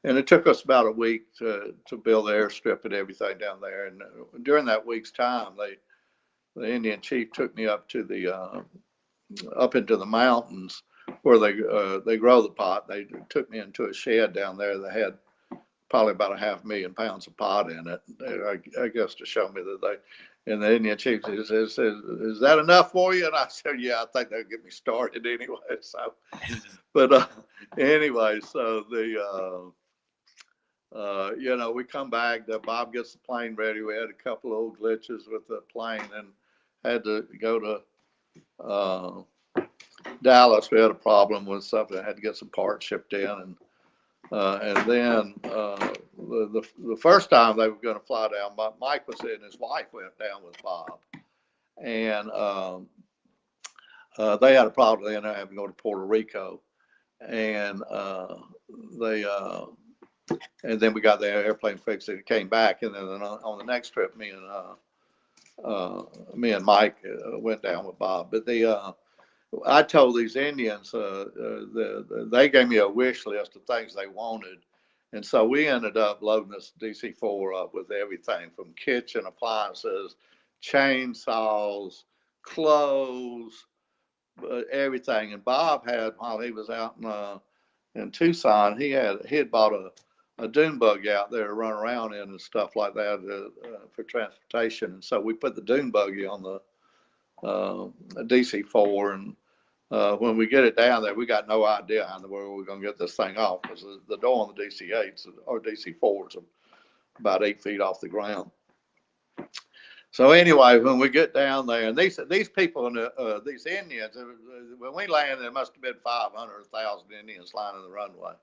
B: And it took us about a week to build the airstrip and everything down there. And during that week's time, the Indian chief took me up to up into the mountains where they grow the pot. They took me into a shed down there that had probably about 500,000 pounds of pot in it, I guess, to show me that and the Indian chief says, is that enough for you? And I said, yeah, I think that'll get me started anyway. So, but anyway, so we come back, Bob gets the plane ready. We had a couple of old glitches with the plane and had to go to Dallas. We had a problem with something. I had to get some parts shipped in, and then the first time they were going to fly down, Mike was in, his wife went down with Bob, and they had a problem. They ended up having to go to Puerto Rico, and and then we got the airplane fixed and it came back. And then on the next trip, me and Mike went down with Bob. But I told these Indians, they gave me a wish list of things they wanted. And so we ended up loading this DC-4 up with everything from kitchen appliances, chainsaws, clothes, everything. And Bob had, while he was out in Tucson, he had bought a dune buggy out there to run around in and stuff like that for transportation. And so we put the dune buggy on the DC-4, and when we get it down there, we got no idea how in the world we're going to get this thing off, because the door on the DC-8s or DC-4s are about 8 feet off the ground. So anyway, when we get down there, and these people, these Indians, when we landed, there must have been 500 or 1,000 Indians lining the runway,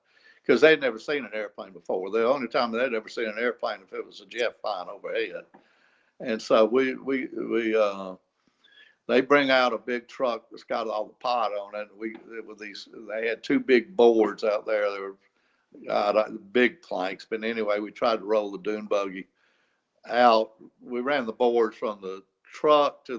B: because they'd never seen an airplane before. The only time they'd ever seen an airplane if it was a jet flying overhead. And so they bring out a big truck that's got all the pot on it. They had 2 big boards out there. They were big planks. But anyway, we tried to roll the dune buggy out. We ran the boards from the truck to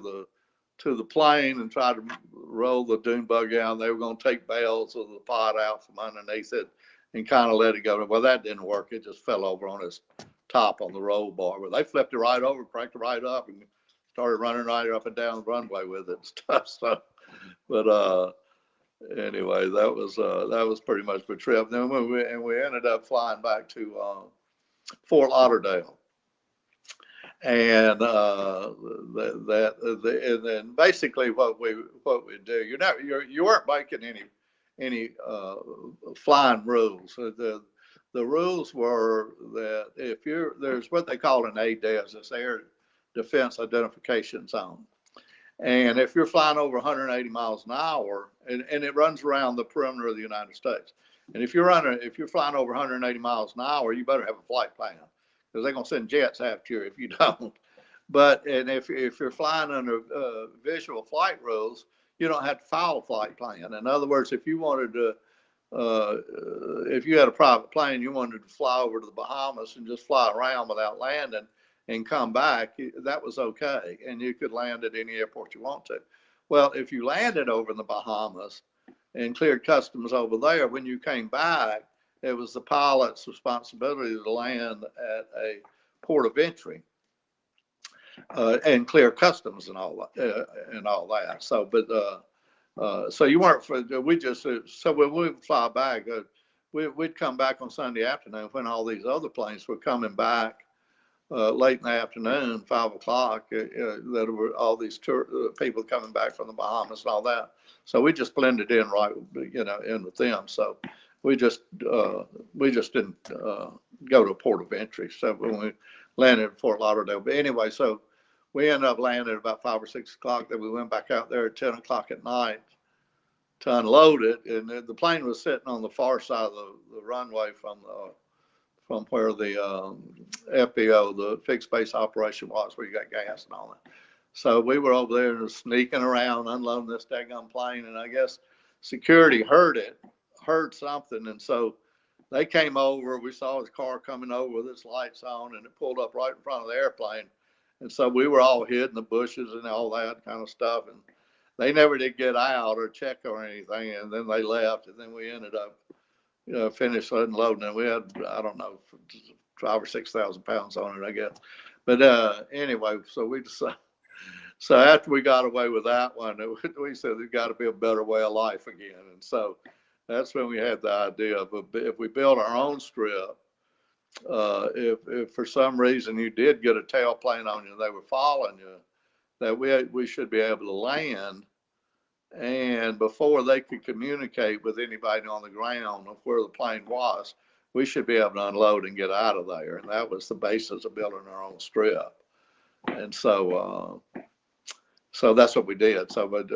B: the plane and tried to roll the dune buggy out. They were going to take bales of the pot out from underneath it and kind of let it go. Well, that didn't work. It just fell over on its top on the roll bar. But they flipped it right over, cranked it right up, and started running right up and down the runway with it and stuff. So, but anyway, that was pretty much the trip. Then we ended up flying back to Fort Lauderdale, and and then basically what we do, you weren't making any flying rules. The rules were that if there's what they call an ADES, it's Air Defense Identification Zone. And if you're flying over 180 miles an hour, and it runs around the perimeter of the United States, and if you're flying over 180 miles an hour, you better have a flight plan, because they're gonna send jets after you if you don't. And if you're flying under visual flight rules, you don't have to file a flight plan. In other words, if you wanted to, if you had a private plane, you wanted to fly over to the Bahamas and just fly around without landing and come back, that was okay. And you could land at any airport you want to. Well, if you landed over in the Bahamas and cleared customs over there, when you came back, it was the pilot's responsibility to land at a port of entry and clear customs and all that. So, so you weren't. So when we would fly back, we'd come back on Sunday afternoon when all these other planes were coming back. Late in the afternoon, 5 o'clock, that were all these people coming back from the Bahamas and all that. So we just blended in right, in with them. So we just didn't go to a port of entry. So when we landed at Fort Lauderdale, but anyway, so we ended up landing at about 5 or 6 o'clock. Then we went back out there at 10 o'clock at night to unload it, and the plane was sitting on the far side of the runway from where the FBO, the fixed base operation, was, where you got gas and all that. So we were over there sneaking around, unloading this daggone plane, and I guess security heard something, and so they came over. We saw his car coming over with its lights on, and it pulled up right in front of the airplane. And so we were all hid in the bushes and all that kind of stuff, and they never did get out or check or anything, and then they left, and then we ended up finished unloading it. We had, I don't know, 5 or 6,000 pounds on it, I guess. But anyway, so after we got away with that one, we said there's got to be a better way of life again. And so that's when we had the idea of, if we build our own strip, if for some reason you did get a tailplane on you and they were following you, that we should be able to land. And before they could communicate with anybody on the ground of where the plane was, we should be able to unload and get out of there. And that was the basis of building our own strip. And so, so that's what we did. So, but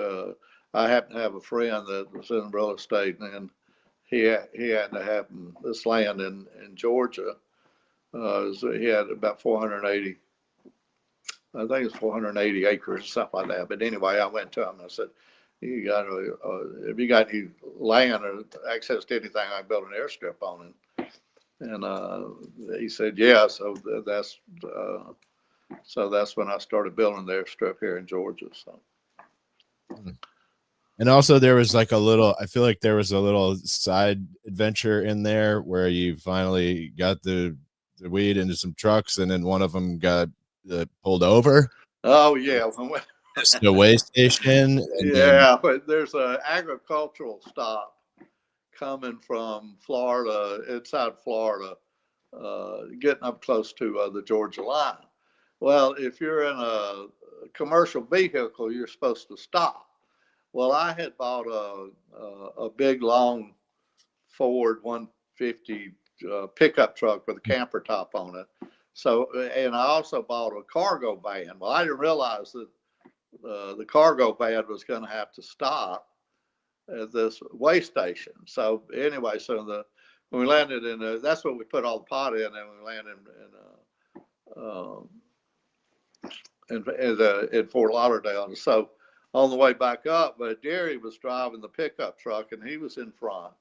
B: I happen to have a friend that was in real estate, and he had to have this land in Georgia. So he had about 480. I think it's 480 acres or something like that. But anyway, I went to him and I said, "You got if you got any land or access to anything, I build an airstrip on it." And he said, "Yeah." So that's when I started building the airstrip here in Georgia. So.
A: And also there was like I feel like there was a little side adventure in there where you finally got the weed into some trucks, and then one of them got pulled over.
B: Oh yeah.
A: The way station.
B: Yeah, but there's an agricultural stop coming from Florida, inside Florida, getting up close to the Georgia line. Well, if you're in a commercial vehicle, you're supposed to stop. Well, I had bought a big, long Ford 150 pickup truck with a camper top on it. So, and I also bought a cargo van. Well, I didn't realize that the cargo van was going to have to stop at this way station. So anyway, when we landed that's when we put all the pot in, and we landed in Fort Lauderdale. And so on the way back up, Jerry was driving the pickup truck, and he was in front,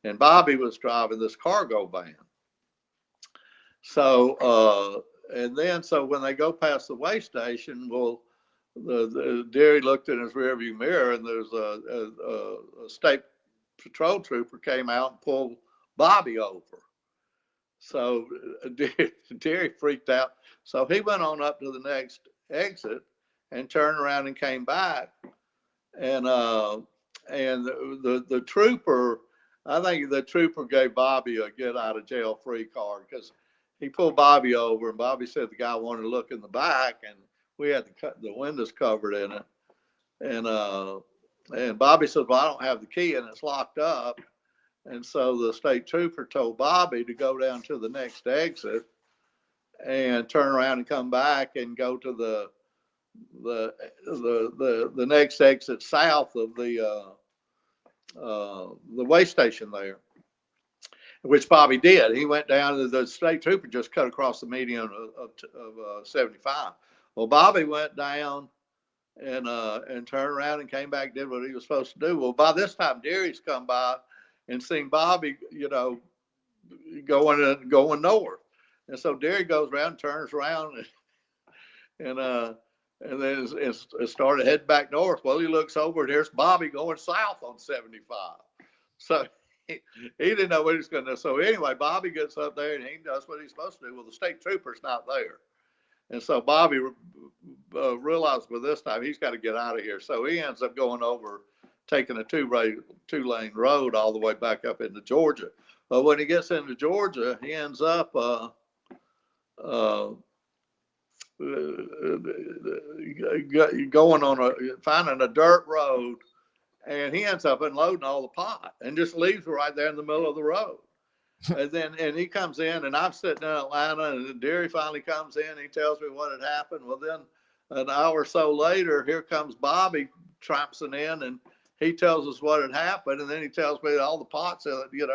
B: and Bobby was driving this cargo van. So and then so when they go past the way station, well, the Jerry looked in his rearview mirror, and there's a state patrol trooper came out and pulled Bobby over. So Jerry freaked out. So he went on up to the next exit and turned around and came back. And And the trooper, I think the trooper gave Bobby a get out of jail free card because he pulled Bobby over, and Bobby said the guy wanted to look in the back, and we had the windows covered in it. And Bobby said, well, I don't have the key and it's locked up. And so the state trooper told Bobby to go down to the next exit and turn around and come back and go to the next exit south of the way station there, which Bobby did. He went down. The state trooper just cut across the median of 75. Well, Bobby went down and turned around and came back, did what he was supposed to do. Well, by this time, Derry's come by and seen Bobby, going north. And so Derry goes around, turns around, and then it started heading back north. Well, he looks over and there's Bobby going south on 75. So he didn't know what he was going to do. So anyway, Bobby gets up there and he does what he's supposed to do. Well, the state trooper's not there. And so Bobby realized by this time he's got to get out of here. So he ends up going over, taking a two-lane road all the way back up into Georgia. But when he gets into Georgia, he ends up finding a dirt road, and he ends up unloading all the pot and just leaves right there in the middle of the road. And he comes in, and I'm sitting in Atlanta, and Derry finally comes in. He tells me what had happened. Well, then an hour or so later, here comes Bobby tramping in, and he tells us what had happened. And then he tells me all the pots, he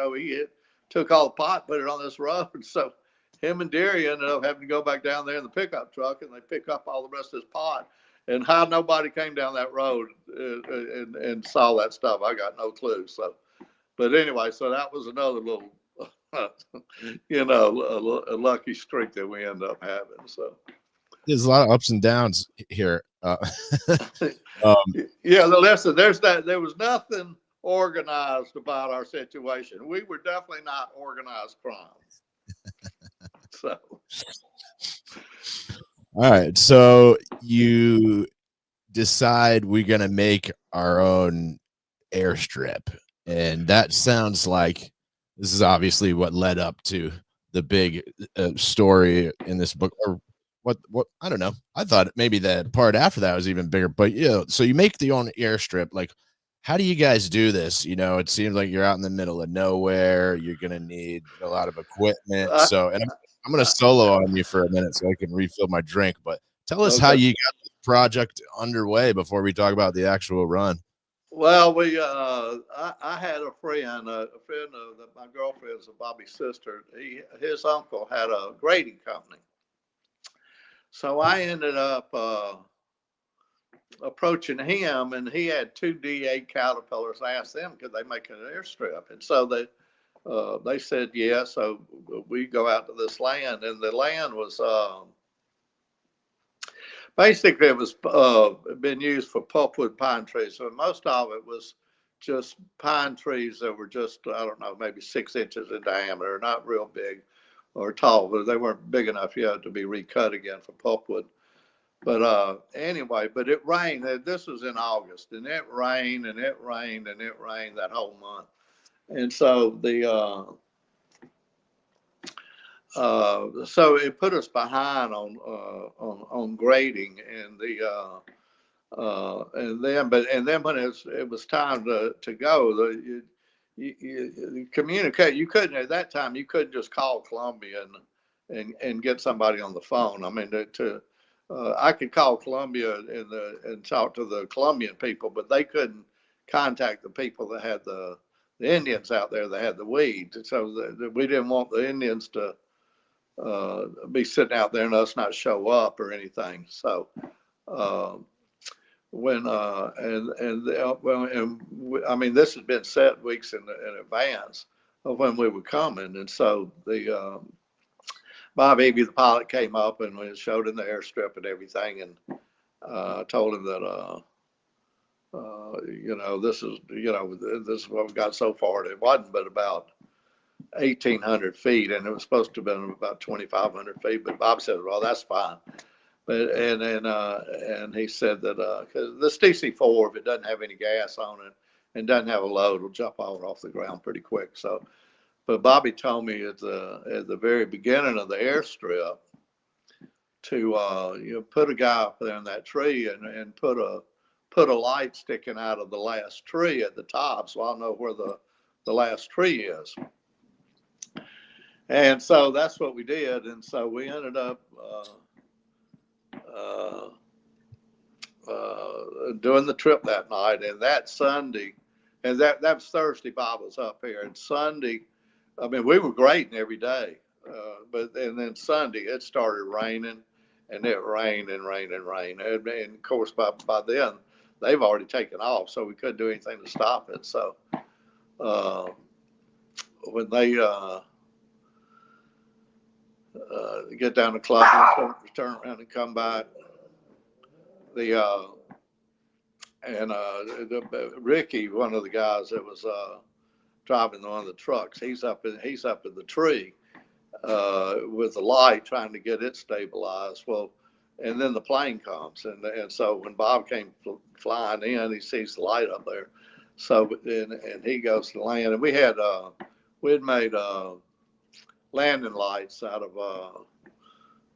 B: took all the pot, put it on this road. So him and Derry ended up having to go back down there in the pickup truck, and they pick up all the rest of his pot. And how nobody came down that road and saw that stuff, I got no clue. So, but anyway, so that was another little, a lucky streak that we end up having. So
A: there's a lot of ups and downs here.
B: Yeah, listen, there was nothing organized about our situation. We were definitely not organized crime. So,
A: all right. So you decide we're going to make our own airstrip. And that sounds like this is obviously what led up to the big story in this book, or what, I don't know. I thought maybe the part after that was even bigger, but so you make the own airstrip. Like, how do you guys do this? It seems like you're out in the middle of nowhere. You're going to need a lot of equipment. And I'm going to solo on you for a minute so I can refill my drink, but tell us how you got the project underway before we talk about the actual run.
B: Well, I had a friend of my girlfriend's, Bobby's sister. His uncle had a grading company. So I ended up approaching him, and he had 2 D8 Caterpillars. I asked them, could they make an airstrip? And so they said yes. So we go out to this land, and the land was basically it was been used for pulpwood pine trees. So most of it was just pine trees that were just, I don't know, maybe 6 inches in diameter, not real big or tall, but they weren't big enough yet to be recut again for pulpwood. But anyway, but it rained. This was in August, and it rained and it rained and it rained that whole month. And so so it put us behind on grading, and then when it was time to go, you communicate. You couldn't at that time. You couldn't just call Columbia and get somebody on the phone. I mean, I could call Columbia and talk to the Colombian people, but they couldn't contact the people that had the Indians out there that had the weeds. So we didn't want the Indians to be sitting out there and us not show up or anything. So I mean, this had been set weeks in advance of when we were coming, and so Bob Eby, the pilot, came up and we showed him the airstrip and everything, and told him that this is what we got so far. It wasn't but about 1,800 feet, and it was supposed to have been about 2,500 feet. But Bob said, "Well, that's fine." But and he said that because this DC-4, if it doesn't have any gas on it and doesn't have a load will jump off the ground pretty quick. So, but Bobby told me at the very beginning of the airstrip to put a guy up there in that tree and put a light sticking out of the last tree at the top, so I'll know where the last tree is. And so that's what we did. And so we ended up doing the trip that night. And that Sunday, and that was Thursday, Bob was up here. And Sunday, I mean, we were grading every day. And then Sunday, it started raining, and it rained and rained and rained. And of course, by then, they've already taken off, so we couldn't do anything to stop it. So when they get down to club, turn around and come back, Ricky, one of the guys that was driving one of the trucks, he's up in the tree with the light trying to get it stabilized. Well, and then the plane comes, and so when Bob came flying in, he sees the light up there. So and he goes to land, and we had made landing lights out of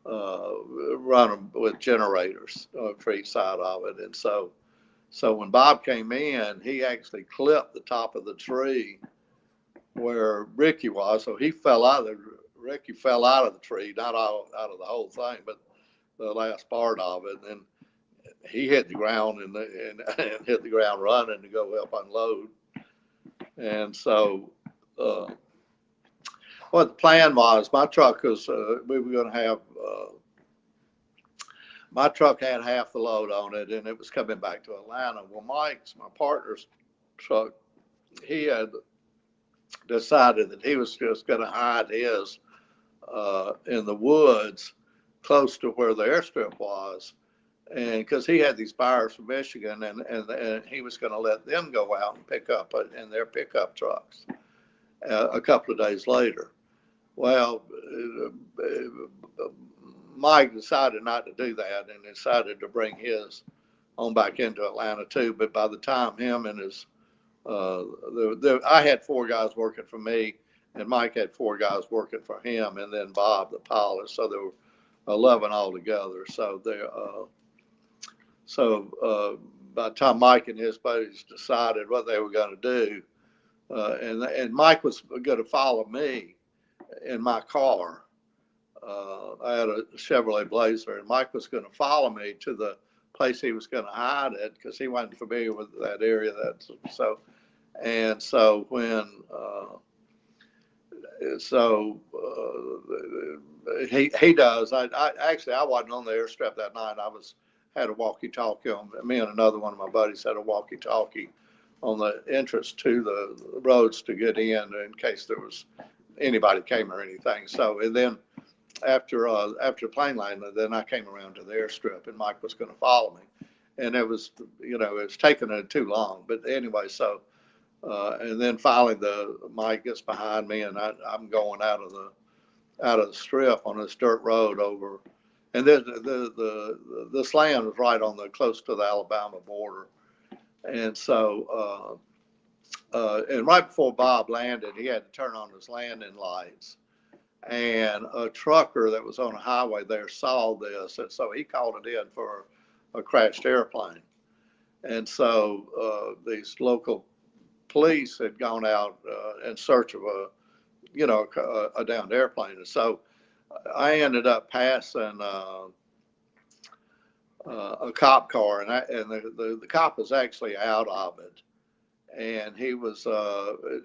B: running with generators for each side of it. And so when Bob came in, he actually clipped the top of the tree where Ricky was. So Ricky fell out of the tree, not out of the whole thing, but the last part of it. And he hit the ground and hit the ground running to go help unload. And so what the plan was, my truck was, we were going to have, my truck had half the load on it, and it was coming back to Atlanta. Well, Mike's, my partner's truck, he had decided that he was just going to hide his in the woods close to where the airstrip was. And because he had these buyers from Michigan, and he was going to let them go out and pick up in their pickup trucks a couple of days later. Well, Mike decided not to do that and decided to bring his on back into Atlanta too. But by the time him and his, I had 4 guys working for me, and Mike had 4 guys working for him, and then Bob, the pilot. So there were 11 altogether. So by the time Mike and his buddies decided what they were going to do, and Mike was going to follow me in my car. I had a Chevrolet Blazer, and Mike was going to follow me to the place he was going to hide it because he wasn't familiar with that area. So when he does. I wasn't on the airstrip that night. Had a walkie-talkie on. Me and another one of my buddies had a walkie-talkie on the entrance to the roads to get in case there was anybody came or anything. So, and then after plane landing, then I came around to the airstrip, and Mike was going to follow me, and it was taking it too long. But anyway, so and then finally Mike gets behind me, and I'm going out of the strip on this dirt road over, and then this land was right on close to the Alabama border, and so and right before Bob landed, he had to turn on his landing lights. And a trucker that was on a highway there saw this, and so he called it in for a crashed airplane. And so these local police had gone out in search of a downed airplane. And so I ended up passing a cop car, and the cop was actually out of it, and he was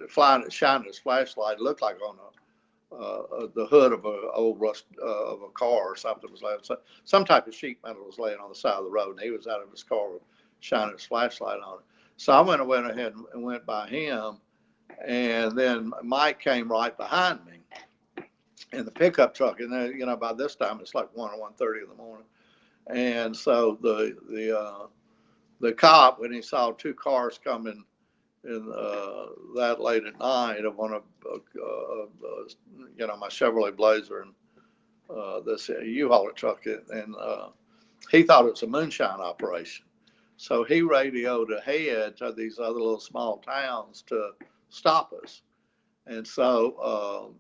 B: shining his flashlight. It looked like on the hood of a car or something was laying. Some type of sheet metal was laying on the side of the road, and he was out of his car shining his flashlight on it. So I went ahead and went by him, and then Mike came right behind me in the pickup truck. And then, by this time it's like 1 or 1:30 in the morning. And so the cop, when he saw 2 cars coming in that late at night, of one of my Chevrolet Blazer and this U-Haul truck, and he thought it was a moonshine operation. So he radioed ahead to these other little small towns to stop us. And so,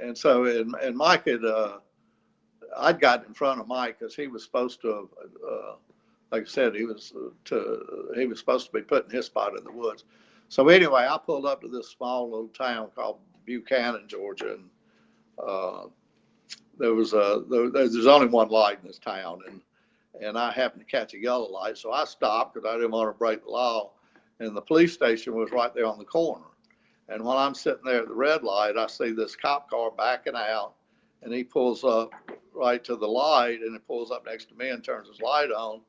B: and Mike had, I'd gotten in front of Mike because he was supposed to have, like I said, he was supposed to be putting his spot in the woods. So anyway, I pulled up to this small little town called Buchanan, Georgia, and there's only one light in this town, and I happened to catch a yellow light, so I stopped because I didn't want to break the law, and the police station was right there on the corner. And while I'm sitting there at the red light, I see this cop car backing out, and he pulls up right to the light, and he pulls up next to me and turns his light on,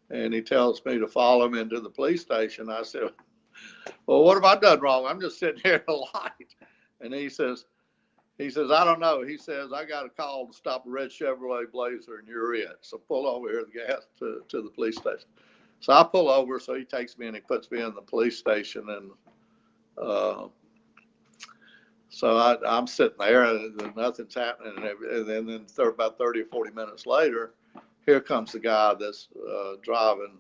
B: and he tells me to follow him into the police station. I said, well, what have I done wrong? I'm just sitting here at the light. And he says, I don't know. He says, I got a call to stop a red Chevrolet Blazer and you're it. So pull over here to the police station. So I pull over. So he takes me and he puts me in the police station. And so I'm sitting there and nothing's happening. And then about 30 or 40 minutes later, here comes the guy that's driving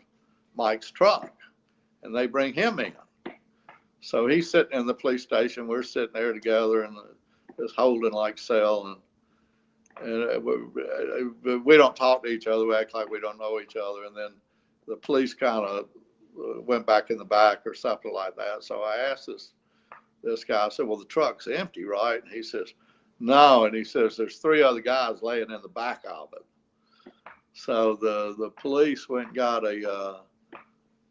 B: Mike's truck. And they bring him in. So he's sitting in the police station. We're sitting there together in this holding like cell, and we don't talk to each other. We act like we don't know each other. And then the police kind of went back in the back or something like that. So I asked this guy, I said, well, the truck's empty, right? And he says, no. And he says, there's 3 other guys laying in the back of it. So the police went and got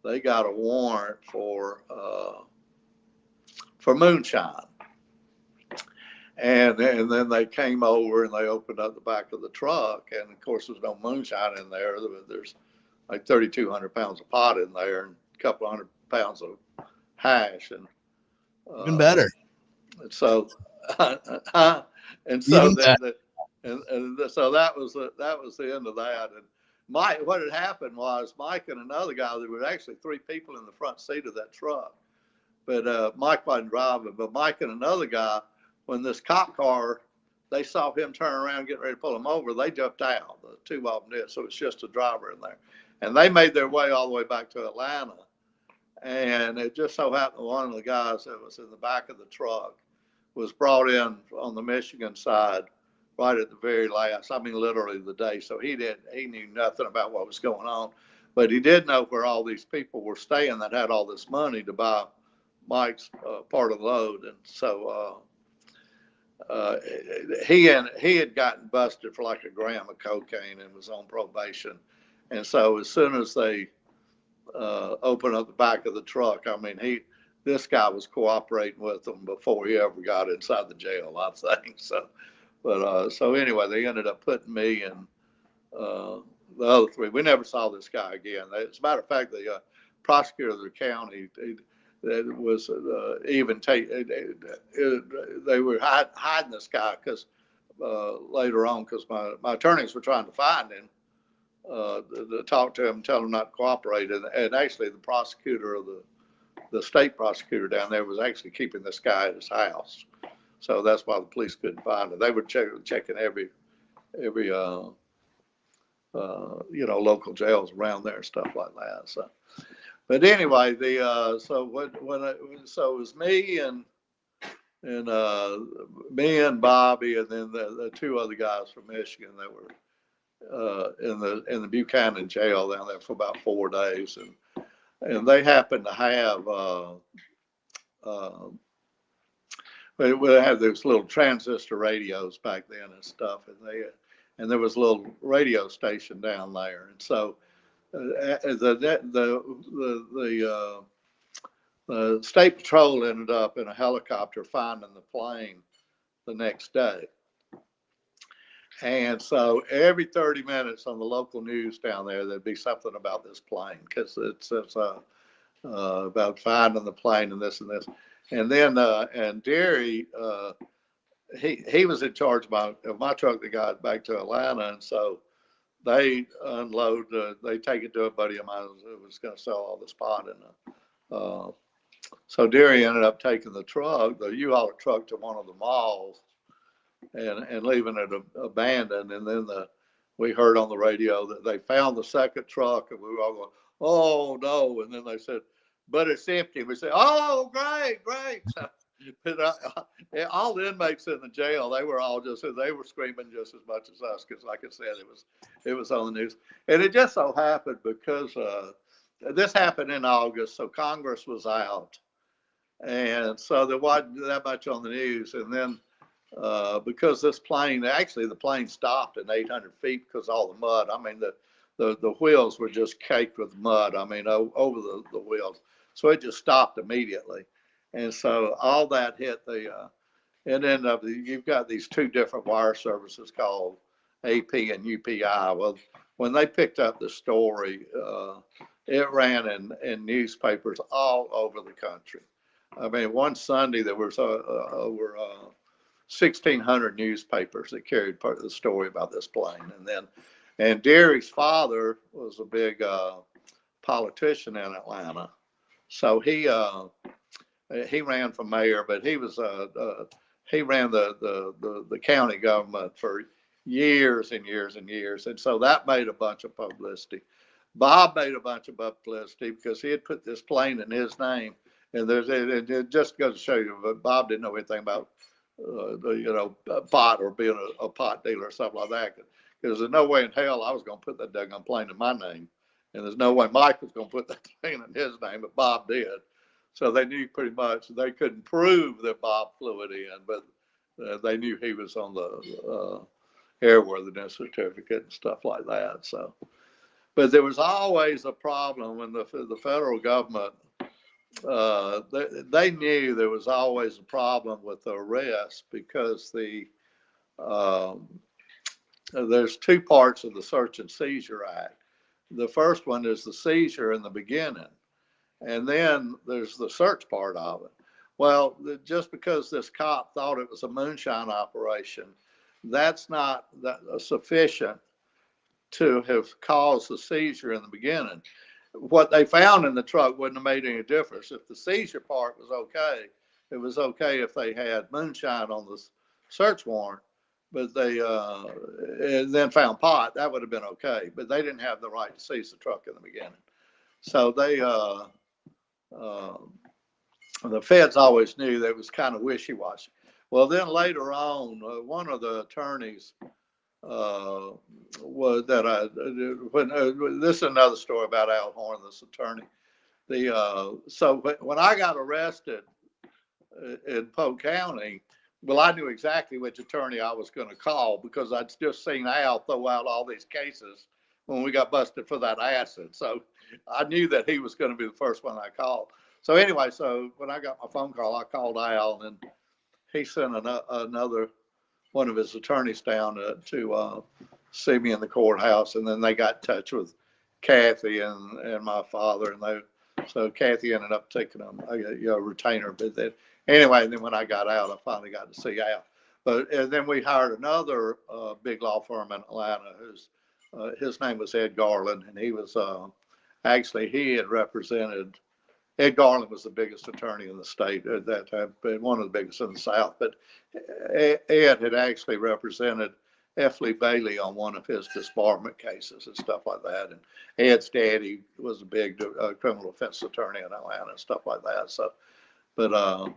B: they got a warrant for moonshine. And then they came over and they opened up the back of the truck. And of course, there's no moonshine in there. There's like 3,200 pounds of pot in there and a couple hundred pounds of hash. And
A: even better.
B: And so, and so so that was the end of that. And Mike, what had happened was Mike and another guy, there were actually 3 people in the front seat of that truck. But Mike wasn't driving. But Mike and another guy, when this cop car, they saw him turn around, getting ready to pull him over, they jumped out. The 2 of them did. So it's just a driver in there. And they made their way all the way back to Atlanta. And it just so happened one of the guys that was in the back of the truck was brought in on the Michigan side right at the very last, I mean, literally the day. So he knew nothing about what was going on. But he did know where all these people were staying that had all this money to buy Mike's part of the load. And so he had gotten busted for like a gram of cocaine and was on probation. And so as soon as they opened up the back of the truck, I mean, this guy was cooperating with them before he ever got inside the jail, I think. So, but so anyway, they ended up putting me and the other 3. We never saw this guy again. As a matter of fact, the prosecutor of the county, that was even they were hiding this guy because later on, because my attorneys were trying to find him, to talk to him and tell him not to cooperate. And actually, the prosecutor of the state prosecutor down there was actually keeping this guy at his house. So that's why the police couldn't find him. They were checking every local jails around there and stuff like that. So. But anyway, so it was me and Bobby, and then the 2 other guys from Michigan that were in the Buchanan jail down there for about 4 days, and they happened to have we had those little transistor radios back then and stuff, and there was a little radio station down there, and so. The state patrol ended up in a helicopter finding the plane the next day. And so every 30 minutes on the local news down there, there'd be something about this plane because it's about finding the plane and this and this. And then, and Derry, he was in charge of my truck that got back to Atlanta. And so they unload, they take it to a buddy of mine who was going to sell all this pot. And so Derry ended up taking the U-Haul truck to one of the malls and leaving it abandoned. And then we heard on the radio that they found the second truck, and we were all going, oh no. And then they said, but it's empty. We said, oh, great, great. So, but all the inmates in the jail, they were screaming just as much as us, because like I said, it was on the news. And it just so happened because this happened in August, so Congress was out, and so there wasn't that much on the news. And then because the plane stopped at 800 feet because all the mud. I mean, the wheels were just caked with mud. I mean, over the wheels. So it just stopped immediately. And so all that hit and then you've got these two different wire services called AP and UPI. Well, when they picked up the story, it ran in newspapers all over the country. I mean, one Sunday there was over 1,600 newspapers that carried part of the story about this plane. And Deary's father was a big politician in Atlanta, so he ran for mayor, but he ran the county government for years and years and years, and so that made a bunch of publicity. Bob made a bunch of publicity because he had put this plane in his name, and it just goes to show you, but Bob didn't know anything about pot or being a pot dealer or something like that. Because there's no way in hell I was going to put that daggone plane in my name, and there's no way Mike was going to put that plane in his name, but Bob did. So they knew pretty much. They couldn't prove that Bob flew it in, but they knew he was on the airworthiness certificate and stuff like that. So, but there was always a problem when the federal government. They knew there was always a problem with the arrest because there's two parts of the Search and Seizure Act. The first one is the seizure in the beginning, and then there's the search part of it. Well, just because this cop thought it was a moonshine operation, that's not sufficient to have caused the seizure in the beginning. What they found in the truck wouldn't have made any difference. If the seizure part was okay, it was okay if they had moonshine on the search warrant, but they then found pot, that would have been okay. But they didn't have the right to seize the truck in the beginning. So the feds always knew that it was kind of wishy-washy. Well, then later on, one of the attorneys was that this is another story about Al Horn, this attorney. So when I got arrested in Polk County, well, I knew exactly which attorney I was going to call because I'd just seen Al throw out all these cases when we got busted for that acid. So I knew that he was going to be the first one I called. So anyway, so when I got my phone call, I called Al, and he sent another one of his attorneys down to see me in the courthouse, and then they got in touch with Kathy and my father, and so Kathy ended up taking a retainer. But then anyway, then when I got out, I finally got to see Al. But and then we hired another big law firm in Atlanta, his name was Ed Garland, and he was actually he had represented. Ed Garland was the biggest attorney in the state at that time, but one of the biggest in the South. But Ed had actually represented F. Lee Bailey on one of his disbarment cases and stuff like that. And Ed's daddy was a big criminal defense attorney in Atlanta and stuff like that. So, but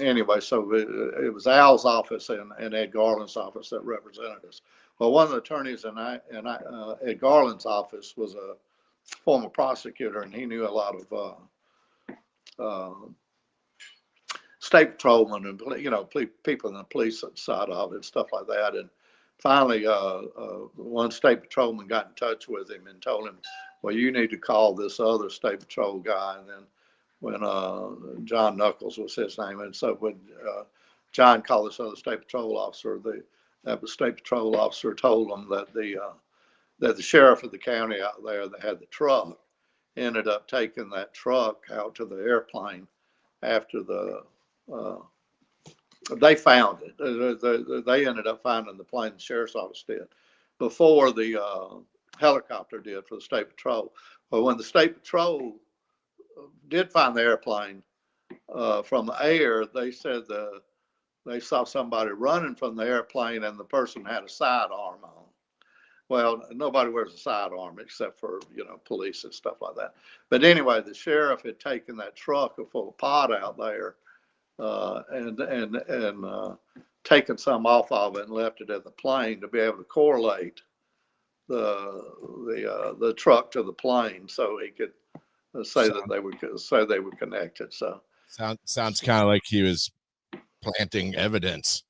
B: anyway, so it was Al's office and Ed Garland's office that represented us. Well, one of the attorneys in Ed Garland's office was a former prosecutor, and he knew a lot of state patrolmen and people in the police side of it and stuff like that. And finally, one state patrolman got in touch with him and told him, well, you need to call this other state patrol guy. And then when John Knuckles was his name, and so when John called this other state patrol officer, that state patrol officer told him that the sheriff of the county out there that had the truck ended up taking that truck out to the airplane after they found it. They ended up finding the plane, the sheriff's office did, before the helicopter did for the state patrol. But when the state patrol did find the airplane from the air, they said they saw somebody running from the airplane, and the person had a sidearm on. Well, nobody wears a sidearm except for, police and stuff like that. But anyway, the sheriff had taken that truck full of pot out there, and taken some off of it and left it at the plane to be able to correlate the truck to the plane, so he could say that they were connected. So
A: sounds kind of like he was planting evidence.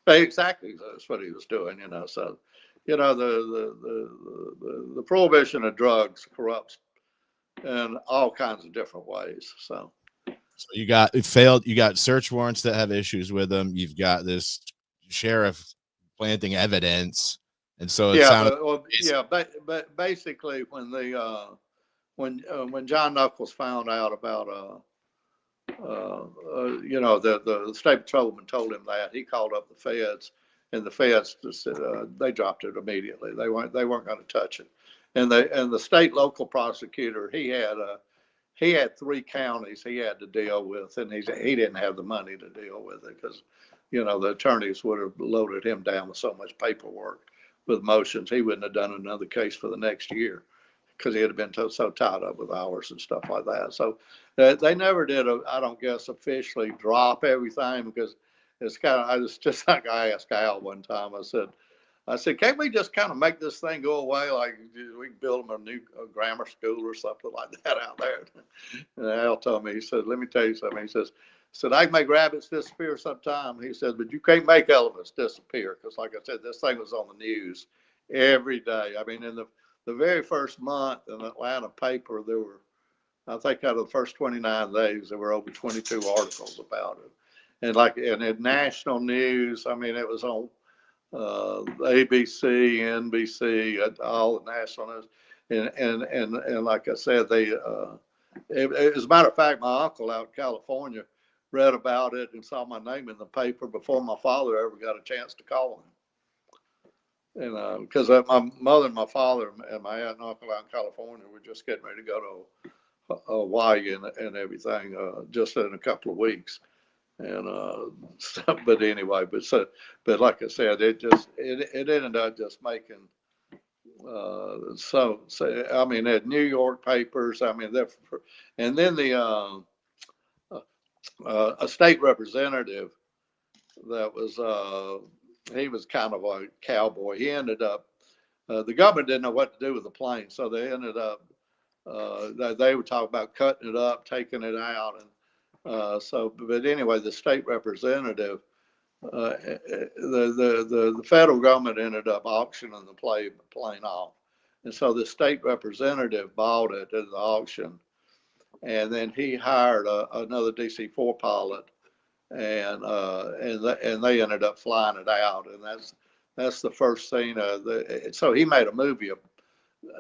B: exactly, that's what he was doing. So the prohibition of drugs corrupts in all kinds of different ways. So
A: you got search warrants that have issues with them. You've got this sheriff planting evidence, and so it sounded.
B: But basically, when John Knuckles found out about the state patrolman told him that, he called up the feds, and the feds just they dropped it immediately. They weren't going to touch it, and the state local prosecutor, he had 3 counties he had to deal with, and he didn't have the money to deal with it because the attorneys would have loaded him down with so much paperwork with motions. He wouldn't have done another case for the next year because he had been so tied up with hours and stuff like that. So they never did, I don't guess, officially drop everything, because it's kind of, I was just like, I asked Al one time, I said, can't we just kind of make this thing go away? Like we can build them a new grammar school or something like that out there. And Al told me, he said, let me tell you something. He said, I can make rabbits disappear sometime. He said, but you can't make elephants disappear. Because like I said, this thing was on the news every day. I mean, in the very first month in the Atlanta paper, there were, I think out of the first 29 days, there were over 22 articles about it. And in national news, I mean, it was on ABC, NBC, all the national news. And like I said, as a matter of fact, my uncle out in California read about it and saw my name in the paper before my father ever got a chance to call him. And because my mother and my father and my aunt and uncle out in California were just getting ready to go to Hawaii and everything just in a couple of weeks. And but anyway, but like I said, it ended up just making so I mean, at New York papers, I mean, and then a state representative that was he was kind of a cowboy. He ended up the government didn't know what to do with the plane, so they ended up they would talk about cutting it up, taking it out, and but anyway, the state representative, the federal government ended up auctioning the plane off, and so the state representative bought it at the auction, and then he hired another DC-4 pilot, and they ended up flying it out, and that's the first scene of so he made a movie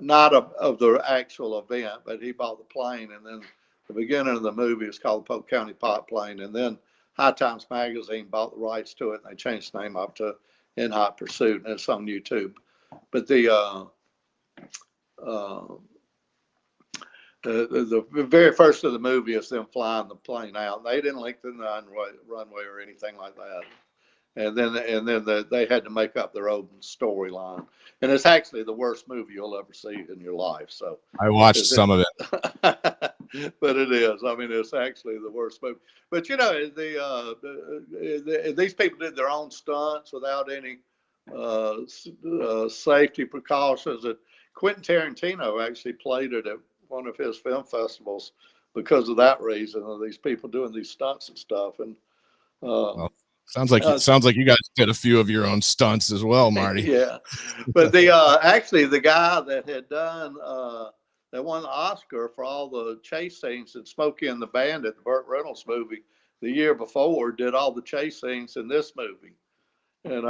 B: not of the actual event, but he bought the plane, and then the beginning of the movie is called the Polk County Pot Plane, and then High Times Magazine bought the rights to it, and they changed the name up to In Hot Pursuit, and it's on YouTube. But the very first of the movie is them flying the plane out. They didn't lengthen the runway or anything like that. And then they had to make up their own storyline, and it's actually the worst movie you'll ever see in your life. So
A: I watched some of it,
B: but it is. I mean, it's actually the worst movie. But these people did their own stunts without any safety precautions. And Quentin Tarantino actually played it at one of his film festivals because of that reason, of these people doing these stunts and stuff. And
A: well, sounds like you guys did a few of your own stunts as well, Marty.
B: Yeah, but actually the guy that had done that won the Oscar for all the chase scenes in Smokey and the Bandit, the Burt Reynolds movie, the year before, did all the chase scenes in this movie, and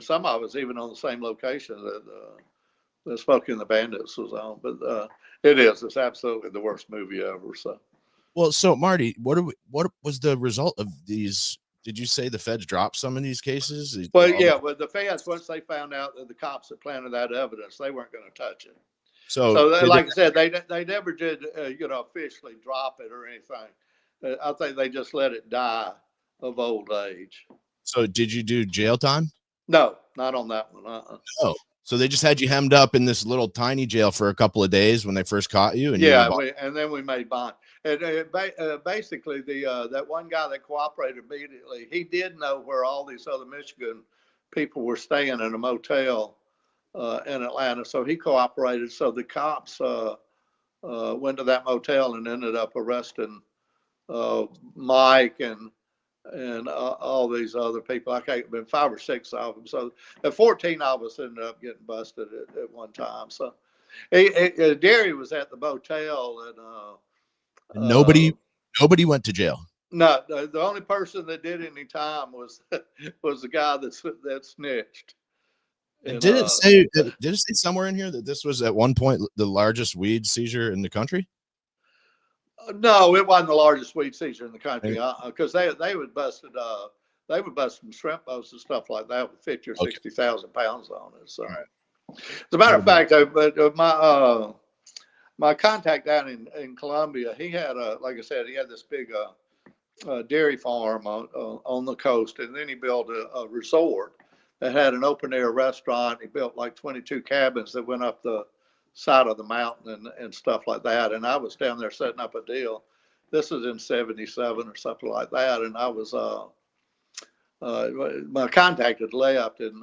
B: some of us even on the same location that the Smokey and the Bandits was on. But it's absolutely the worst movie ever. So,
A: well, so Marty, what was the result of these? Did you say the feds dropped some of these cases?
B: Well, yeah, but the feds, once they found out that the cops had planted that evidence, they weren't going to touch it. So like I said, they never did, officially drop it or anything. I think they just let it die of old age.
A: So did you do jail time?
B: No, not on that one.
A: Oh, So they just had you hemmed up in this little tiny jail for a couple of days when they first caught you, and
B: Yeah, and then we made bond. And basically, that one guy that cooperated immediately, he did know where all these other Michigan people were staying in a motel in Atlanta, so he cooperated. So the cops went to that motel and ended up arresting Mike and all these other people. I can't been 5 or 6 of them. So 14 of us ended up getting busted at one time. So Derry was at the motel,
A: and nobody went to jail.
B: no, the only person that did any time was was the guy that snitched.
A: And did it say somewhere in here that this was at one point the largest weed seizure in the country?
B: No, it wasn't the largest weed seizure in the country because they would bust some shrimp boats and stuff like that with 50 or 60,000 pounds on it. So, as a matter of fact, my contact down in Columbia, he had like I said, he had this big dairy farm on the coast, and then he built a resort that had an open air restaurant. He built like 22 cabins that went up the side of the mountain and stuff like that. And I was down there setting up a deal. This was in '77 or something like that. And I was my contact had left, and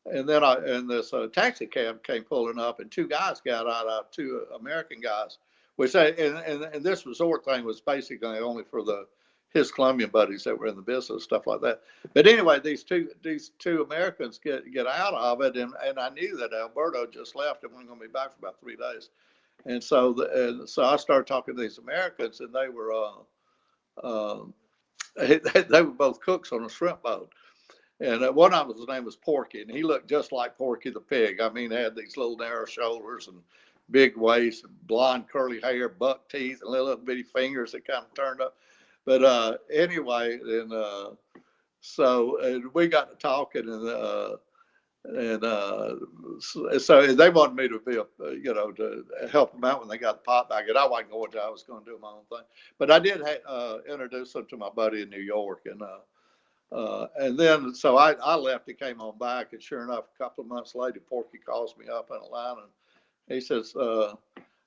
B: then this taxi cab came pulling up, and 2 guys got out, 2 American guys, which and this resort thing was basically only for his Colombian buddies that were in the business, stuff like that. But anyway, these two Americans get out of it, and I knew that Alberto just left and wasn't going to be back for about 3 days. And so I started talking to these Americans, and they were they were both cooks on a shrimp boat. And one of them, his name was Porky, and he looked just like Porky the pig. I mean, he had these little narrow shoulders and big waist, and blonde curly hair, buck teeth, and little bitty fingers that kind of turned up. But anyway, and so we got to talking, and so they wanted me to be to help them out when they got the pot back. And I wasn't going to. I was going to do my own thing. But I did introduce them to my buddy in New York, and then so I left and came on back, and sure enough, a couple of months later, Porky calls me up in Atlanta, and he says,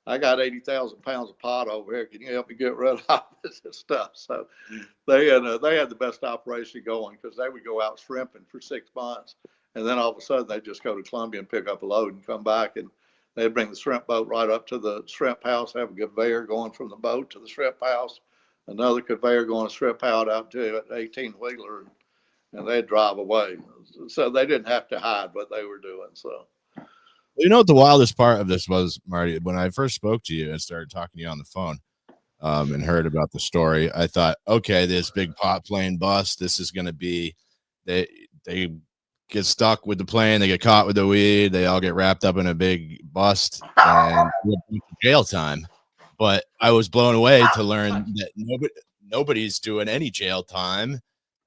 B: I got 80,000 pounds of pot over here. Can you help me get rid of this stuff? So they had the best operation going, because they would go out shrimping for 6 months, and then all of a sudden they'd just go to Columbia and pick up a load and come back, and they'd bring the shrimp boat right up to the shrimp house, have a conveyor going from the boat to the shrimp house, another conveyor going to shrimp out to an 18-wheeler, and they'd drive away. So they didn't have to hide what they were doing. So.
A: You know what the wildest part of this was, Marty? When I first spoke to you and started talking to you on the phone and heard about the story, I thought, okay, this big pot plane bust, this is going to be, they get stuck with the plane, they get caught with the weed, they all get wrapped up in a big bust and jail time. But I was blown away to learn that nobody's doing any jail time.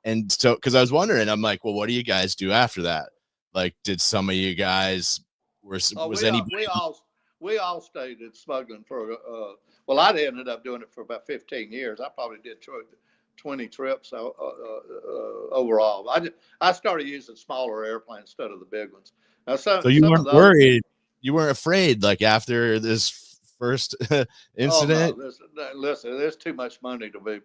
A: And so, because I was wondering, I'm like, well, what do you guys do after that? Like, did some of you guys
B: we all stayed in smuggling for well, I ended up doing it for about 15 years. I probably did 20 trips overall. I started using smaller airplanes instead of the big ones. Now,
A: so you weren't worried, you weren't afraid, like after this first incident?
B: Oh, no, listen, there's too much money to be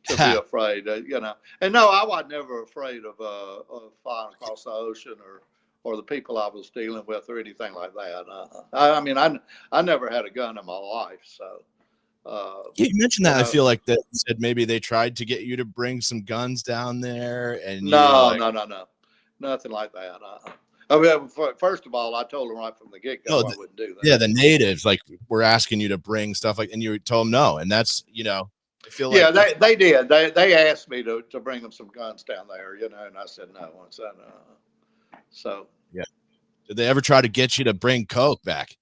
B: afraid, And no, I was never afraid of flying across the ocean or the people I was dealing with or anything like that. I mean, I never had a gun in my life. So
A: you mentioned that. I feel like that you said maybe they tried to get you to bring some guns down there, and
B: no, nothing like that. I mean, first of all, I told them right from the get-go I wouldn't do that.
A: Yeah, the natives were asking you to bring stuff and you told them no, and that's I feel like
B: they did. They asked me to bring them some guns down there, and I said no. So
A: yeah, did they ever try to get you to bring coke back?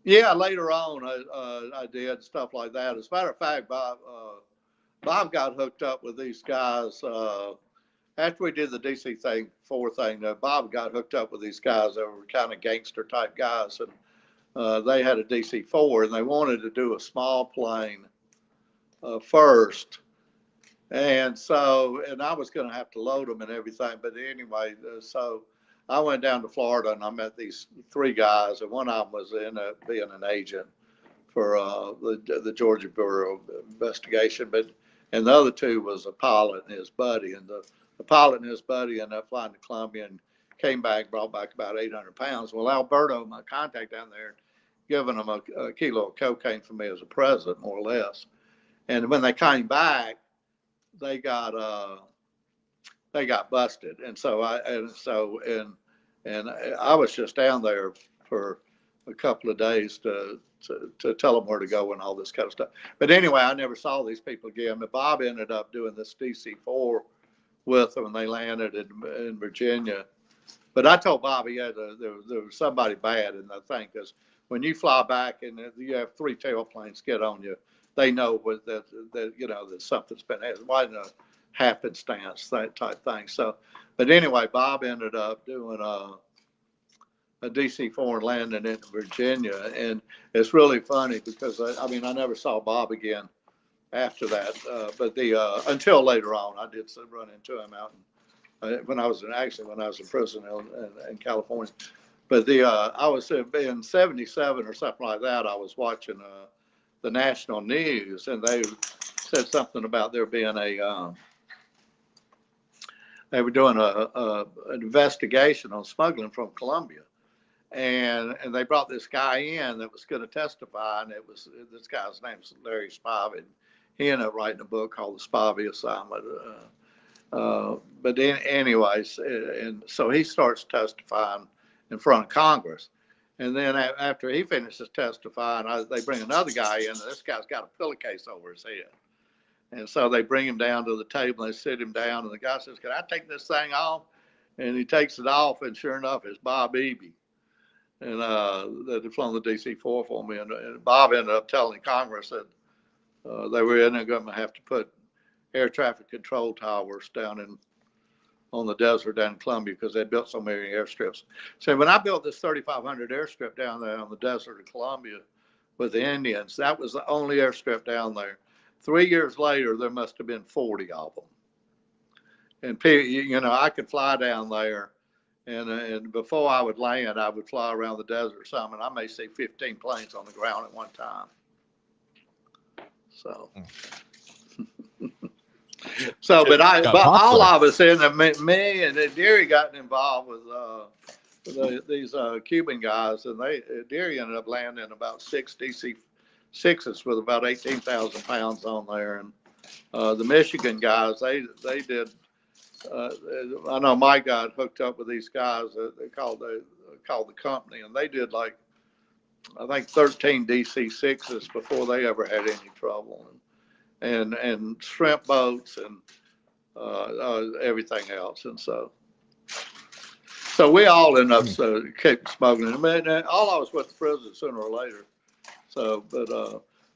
B: Yeah, later on I did stuff like that. As a matter of fact, Bob got hooked up with these guys after we did the DC 4 thing. Bob got hooked up with these guys that were kind of gangster type guys, and they had a DC 4, and they wanted to do a small plane first. And I was going to have to load them and everything. But anyway, so I went down to Florida and I met these three guys, and one of them was being an agent for the Georgia Bureau of Investigation, and the other two was a pilot and his buddy, and the pilot and his buddy ended up flying to Columbia and came back, brought back about 800 pounds. Well, Alberto, my contact down there, giving them a kilo of cocaine for me as a present, more or less. And when they came back, they got busted, and so I was just down there for a couple of days to tell them where to go and all this kind of stuff. But anyway, I never saw these people again. But Bob ended up doing this DC-4 with them, and they landed in Virginia. But I told Bobby, there was somebody bad in the thing, because when you fly back and you have three tailplanes get on you, they know that that something's been happening. Why a happenstance, that type thing. So, but anyway, Bob ended up doing a DC-4 and landing in Virginia, and it's really funny because I never saw Bob again after that. But until later on, I did run into him out when I was in prison in California. But I was in '77 or something like that. I was watching the national news, and they said something about there being they were doing an investigation on smuggling from Colombia, and they brought this guy in that was going to testify, and this guy's name's Larry Spivey. He ended up writing a book called The Spivey Assignment. But anyways, and so he starts testifying in front of Congress. And then after he finishes testifying, they bring another guy in, and this guy's got a pillowcase over his head. And so they bring him down to the table, and they sit him down, and the guy says, "Can I take this thing off?" And he takes it off, and sure enough, it's Bob Eby. And they'd flown the DC-4 for me. And Bob ended up telling Congress that they were going to have to put air traffic control towers down on the desert down in Columbia because they built so many airstrips. So when I built this 3,500 airstrip down there on the desert of Columbia with the Indians, that was the only airstrip down there. 3 years later, there must have been 40 of them. And I could fly down there, and before I would land, I would fly around the desert or something, and I may see 15 planes on the ground at one time. So. So, but all of us me and Deary got involved with these Cuban guys, and Deary ended up landing about 6 DC-6s with about 18,000 pounds on there, and the Michigan guys, they did. I know Mike got hooked up with these guys that they called the company, and they did like I think 13 DC-6s before they ever had any trouble. And shrimp boats and everything else, and so we all end up keep smuggling. I mean, all of us went to prison sooner or later. So,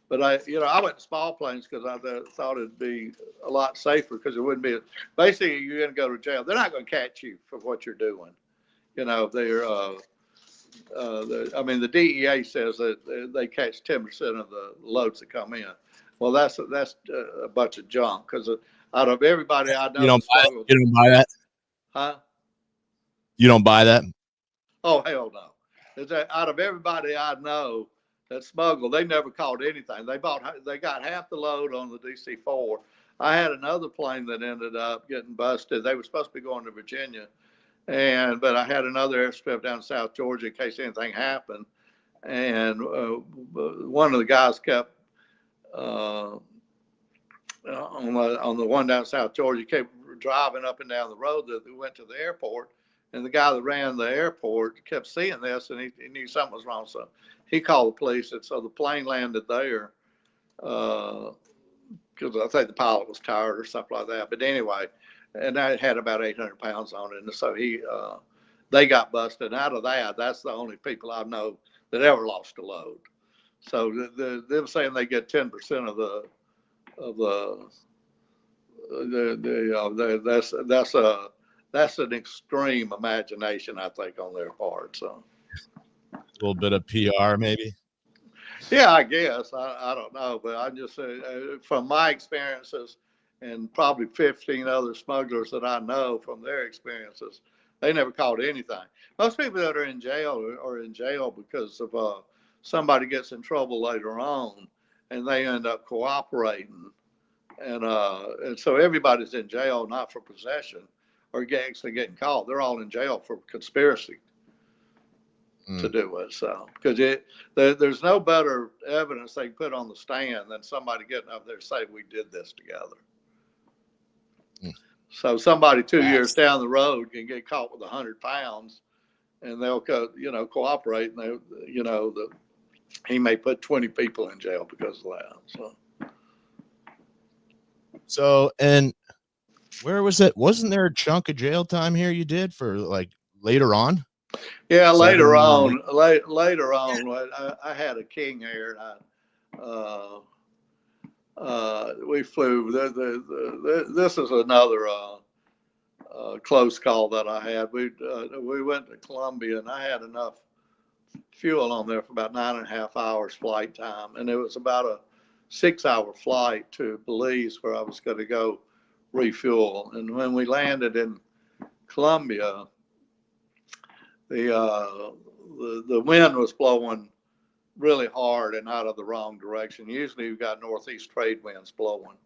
B: but I went to small planes because I thought it'd be a lot safer because it wouldn't be. Basically, you're going to go to jail. They're not going to catch you for what you're doing. They're. The DEA says that they catch 10% of the loads that come in. Well, that's a bunch of junk because out of everybody I know,
A: you don't buy that.
B: Huh?
A: You don't buy that?
B: Oh, hell no! Out of everybody I know that smuggled, they never caught anything. They got half the load on the DC-4. I had another plane that ended up getting busted. They were supposed to be going to Virginia, but I had another airstrip down in South Georgia in case anything happened. And one of the guys kept. On the one down South Georgia, kept driving up and down the road that we went to the airport, and the guy that ran the airport kept seeing this, and he knew something was wrong, so he called the police, and so the plane landed there because I think the pilot was tired or something like that. But anyway, and that had about 800 pounds on it, and so they got busted. And out of that, that's the only people I know that ever lost a load. So they're saying they get 10% that's an extreme imagination, I think, on their part. So
A: a little bit of PR, maybe.
B: Yeah, I guess I don't know, but I just from my experiences and probably 15 other smugglers that I know from their experiences, They never caught anything. Most people that are in jail are in jail because of somebody gets in trouble later on, and they end up cooperating, and so everybody's in jail not for possession or actually getting caught. They're all in jail for conspiracy to do it. So because there's no better evidence they can put on the stand than somebody getting up there and say we did this together. So somebody 2 years down the road can get caught with 100 pounds, and they'll cooperate, and they, he may put 20 people in jail because of that.
A: So, and where was it? Wasn't there a chunk of jail time here you did for like later on?
B: Yeah, later on, I had a king here. We flew. This is another close call that I had. We went to Columbia, and I had enough fuel on there for about 9.5 hours flight time, and it was about a 6-hour flight to Belize where I was going to go refuel. And when we landed in Columbia, the wind was blowing really hard and out of the wrong direction. Usually you've got northeast trade winds blowing.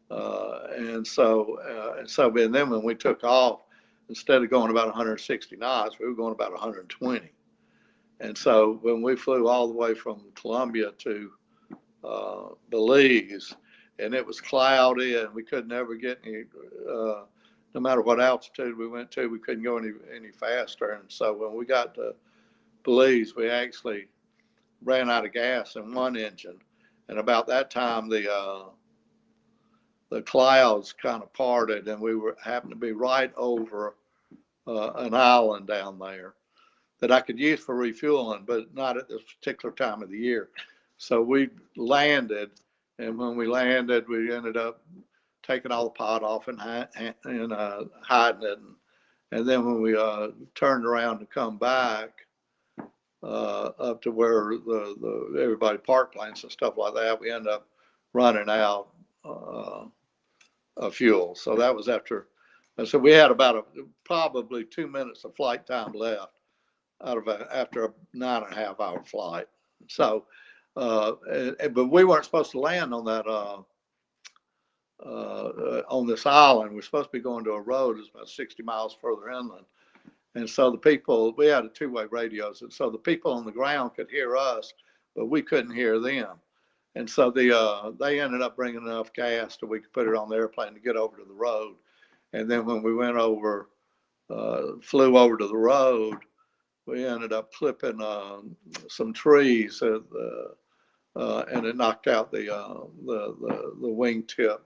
B: And then when we took off, instead of going about 160 knots, we were going about 120. And so when we flew all the way from Columbia to Belize, and it was cloudy, and we could never get any, no matter what altitude we went to, we couldn't go any faster. And so when we got to Belize, we actually ran out of gas in one engine. And about that time, the clouds kind of parted, and we happened to be right over an island down there that I could use for refueling, but not at this particular time of the year. So we landed, and when we landed, we ended up taking all the pot off and hiding it. And then when we turned around to come back up to where everybody parked planes and stuff like that, we ended up running out of fuel. So that was after. So we had about probably 2 minutes of flight time left after a 9.5 hour flight. So, but we weren't supposed to land on that on this island. We're supposed to be going to a road that's about 60 miles further inland. And so we had a two-way radios, and so the people on the ground could hear us, but we couldn't hear them. And so they ended up bringing enough gas that we could put it on the airplane to get over to the road. And then when we went over, flew over to the road, we ended up clipping some trees, and it knocked out the wingtip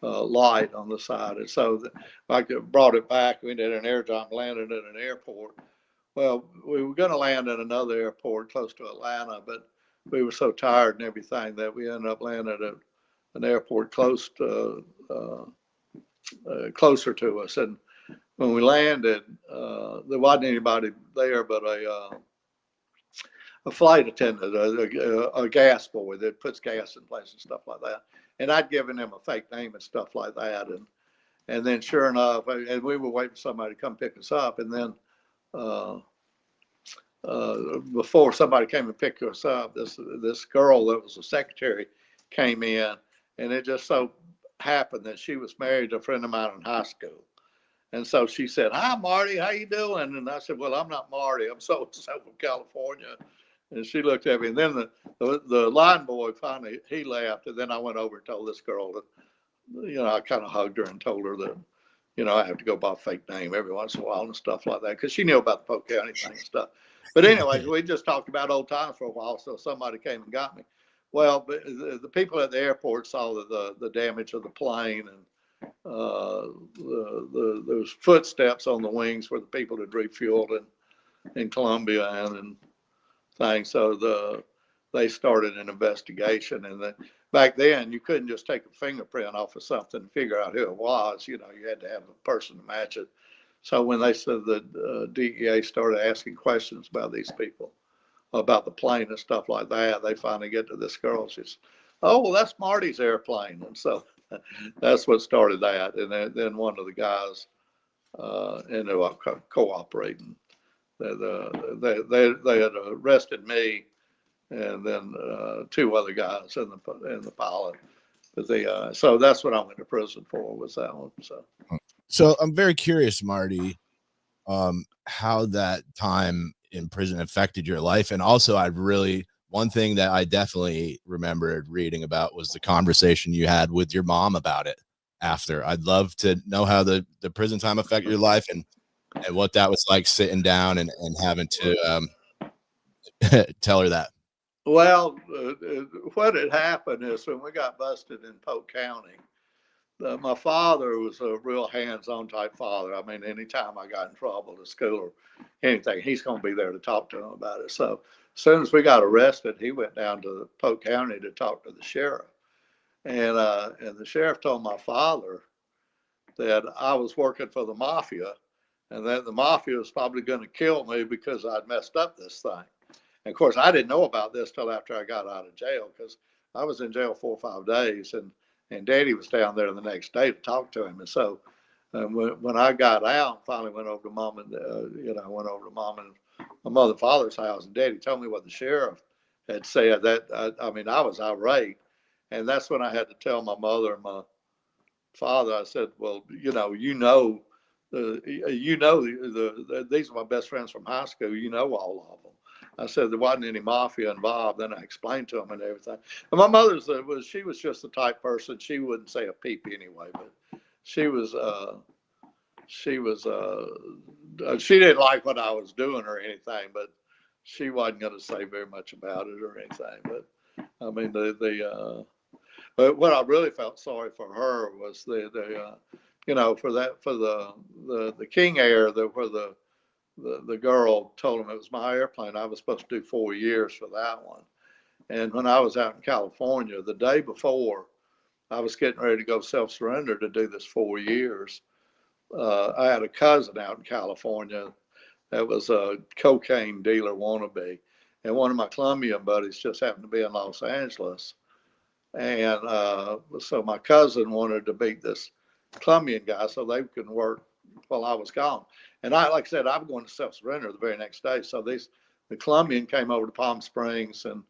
B: light on the side. And so I brought it back. We did an air jump, landed at an airport. Well, we were going to land at another airport close to Atlanta, but we were so tired and everything that we ended up landing at an airport closer to us. And when we landed, there wasn't anybody there but a flight attendant, a gas boy that puts gas in place and stuff like that. And I'd given him a fake name and stuff like that. And then sure enough, and we were waiting for somebody to come pick us up. And then before somebody came and picked us up, this girl that was a secretary came in, and it just so happened that she was married to a friend of mine in high school. And so she said, "Hi, Marty, how you doing?" And I said, "Well, I'm not Marty. I'm so-and-so from California." And she looked at me, and then the line boy finally, he laughed. And then I went over and told this girl that, I kind of hugged her and told her that, I have to go by a fake name every once in a while and stuff like that, because she knew about the Polk County thing and stuff. But anyways, we just talked about old times for a while, so somebody came and got me. Well, the people at the airport saw the damage of the plane, and those footsteps on the wings where the people had refueled in Columbia and things. So they started an investigation, and back then you couldn't just take a fingerprint off of something and figure out who it was. You had to have a person to match it. So when they said the DEA started asking questions about these people, about the plane and stuff like that, they finally get to this girl. She's, "Oh, well, that's Marty's airplane." And so that's what started that. And then one of the guys ended up cooperating. They had arrested me and then two other guys in the pilot. But so that's what I went to prison for, was that one.
A: So I'm very curious, Marty, how that time in prison affected your life. And also, one thing that I definitely remembered reading about was the conversation you had with your mom about it after. I'd love to know how the prison time affected your life and what that was like, sitting down and having to tell her that.
B: Well, what had happened is when we got busted in Polk County, my father was a real hands-on type father. I mean, anytime I got in trouble at school or anything, he's going to be there to talk to him about it. So as soon as we got arrested, he went down to Polk County to talk to the sheriff. And the sheriff told my father that I was working for the mafia and that the mafia was probably going to kill me because I'd messed up this thing. And of course, I didn't know about this till after I got out of jail, because I was in jail 4 or 5 days, and Daddy was down there the next day to talk to him. And so when I got out, finally went over to Mom and my mother and father's house, and Daddy told me what the sheriff had said. I mean, I was irate, and that's when I had to tell my mother and my father. I said, well, these are my best friends from high school. You know all of them. I said there wasn't any mafia involved. Then I explained to them and everything. And my mother's she was just the type person. She wouldn't say a peep anyway, but she didn't like what I was doing or anything, but she wasn't going to say very much about it or anything. But I mean, but what I really felt sorry for her was for the King Air, where the girl told him it was my airplane. I was supposed to do 4 years for that one. And when I was out in California, the day before I was getting ready to go self-surrender to do this 4 years, I had a cousin out in California that was a cocaine dealer wannabe. And one of my Colombian buddies just happened to be in Los Angeles. And so my cousin wanted to beat this Colombian guy so they could work while I was gone. And like I said, I'm going to self-surrender the very next day. So the Colombian came over to Palm Springs, and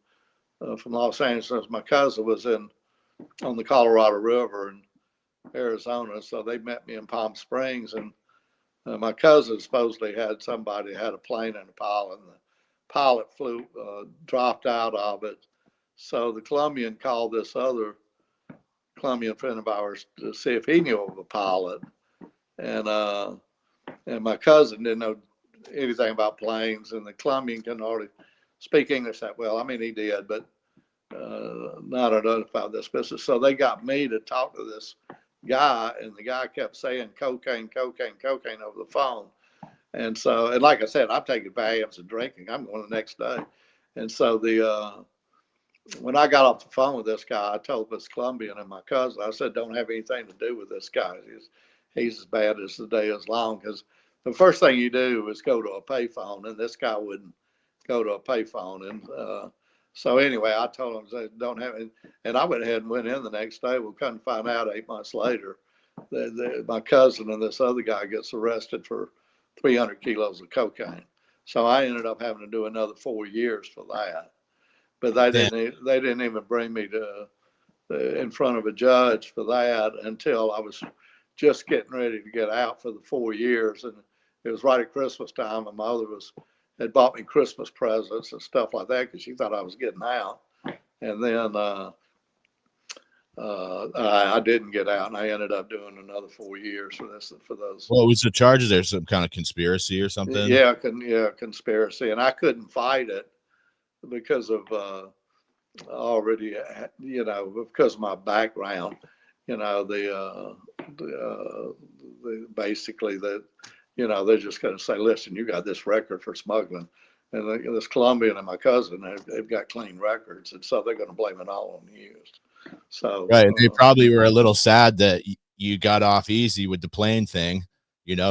B: from Los Angeles, my cousin was on the Colorado River in Arizona. So they met me in Palm Springs, and my cousin supposedly had a plane and a pilot, and the pilot dropped out of it. So the Colombian called this other Colombian friend of ours to see if he knew of a pilot. And my cousin didn't know anything about planes, and the Colombian couldn't hardly speak English that well. I mean, he did, but not enough about this business. So they got me to talk to this guy, and the guy kept saying cocaine, cocaine, cocaine over the phone. And so, and like I said, I'm taking Valiums and drinking. I'm going the next day. And so when I got off the phone with this guy, I told this Colombian and my cousin, I said, don't have anything to do with this guy. He's as bad as the day is long, because the first thing you do is go to a payphone, and this guy wouldn't go to a payphone. And so anyway, I told him, don't have it. And I went ahead and went in the next day. We couldn't find out 8 months later that my cousin and this other guy gets arrested for 300 kilos of cocaine. So I ended up having to do another 4 years for that. But they didn't even bring me in front of a judge for that until I was just getting ready to get out for the 4 years. And it was right at Christmas time, and my mother had bought me Christmas presents and stuff like that because she thought I was getting out. And then I didn't get out, and I ended up doing another 4 years for those.
A: What was the charges? There's some kind of conspiracy or something?
B: Yeah, conspiracy. And I couldn't fight it because of already, because of my background, basically they're just going to say, listen, you got this record for smuggling, and this Colombian and my cousin, they've got clean records, and so they're going to blame it all on you. So
A: right, they probably were a little sad that you got off easy with the plane thing.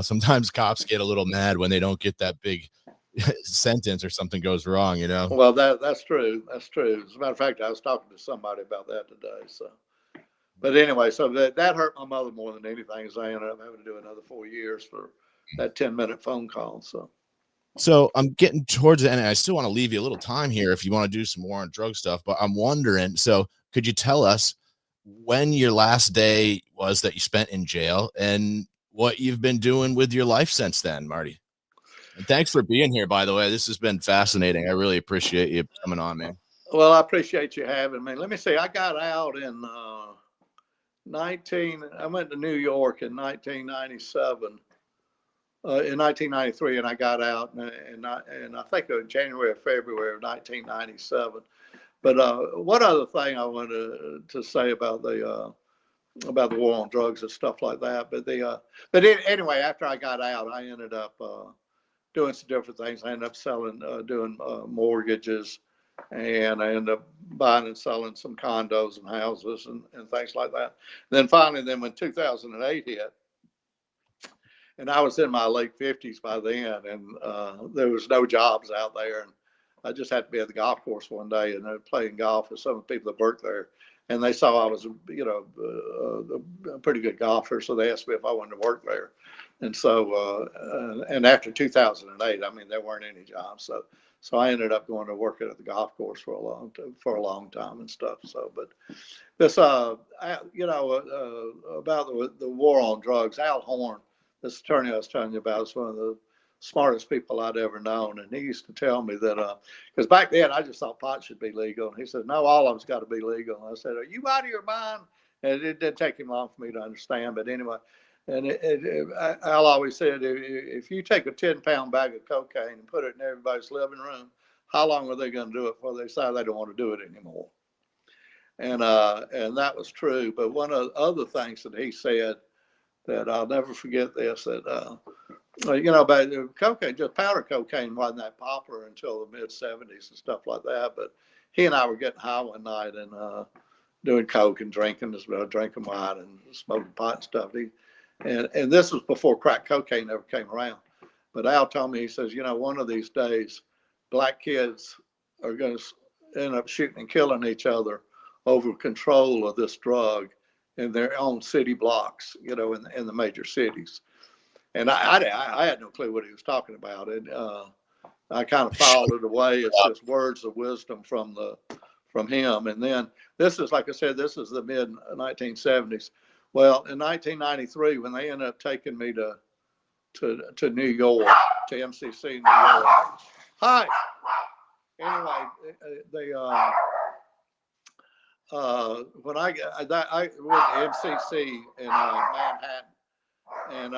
A: Sometimes cops get a little mad when they don't get that big sentence or something goes wrong.
B: Well, that's true. That's true. As a matter of fact, I was talking to somebody about that today. So But anyway, so that hurt my mother more than anything. So I ended up having to do another 4 years for that 10-minute phone call.
A: So I'm getting towards the end, and I still want to leave you a little time here if you want to do some more on drug stuff. But I'm wondering, so could you tell us when your last day was that you spent in jail and what you've been doing with your life since then, Marty? And thanks for being here, by the way. This has been fascinating. I really appreciate you coming on, man.
B: Well, I appreciate you having me. Let me see. I got out in I went to New York in 1997. In 1993, and I got out, and I think it was January or February of 1997. But one other thing I wanted to say about the war on drugs and stuff like that. Anyway, after I got out, I ended up doing some different things. I ended up doing mortgages, and I ended up buying and selling some condos and houses and things like that. Then finally, when 2008 hit, and I was in my late 50s by then, and there was no jobs out there. And I just had to be at the golf course one day and playing golf with some of the people that worked there. And they saw I was, a pretty good golfer. So they asked me if I wanted to work there. And so, and after 2008, I mean, there weren't any jobs. So I ended up going to work at the golf course for a long time and stuff. So, but this, about the war on drugs, Al Horn, this attorney I was telling you about, is one of the smartest people I'd ever known. And he used to tell me that, because back then I just thought pot should be legal. And he said, no, all of it's got to be legal. And I said, are you out of your mind? And it didn't take him long for me to understand. But anyway, and Al always said, if you take a 10-pound bag of cocaine and put it in everybody's living room, how long are they going to do it before they decide they don't want to do it anymore? And that was true. But one of the other things that he said, that I'll never forget this, that, but cocaine, just powder cocaine wasn't that popular until the mid 70s and stuff like that. But he and I were getting high one night and doing coke and drinking wine and smoking pot and stuff. And this was before crack cocaine ever came around. But Al told me, he says, one of these days, black kids are going to end up shooting and killing each other over control of this drug in their own city blocks, in the major cities. And I had no clue what he was talking about. And I kind of filed it away. It's just words of wisdom from him. And then this is, like I said, this is the mid 1970s. Well, in 1993, when they ended up taking me to New York, to MCC New York. Hi. Anyway, when I went to MCC in Manhattan, and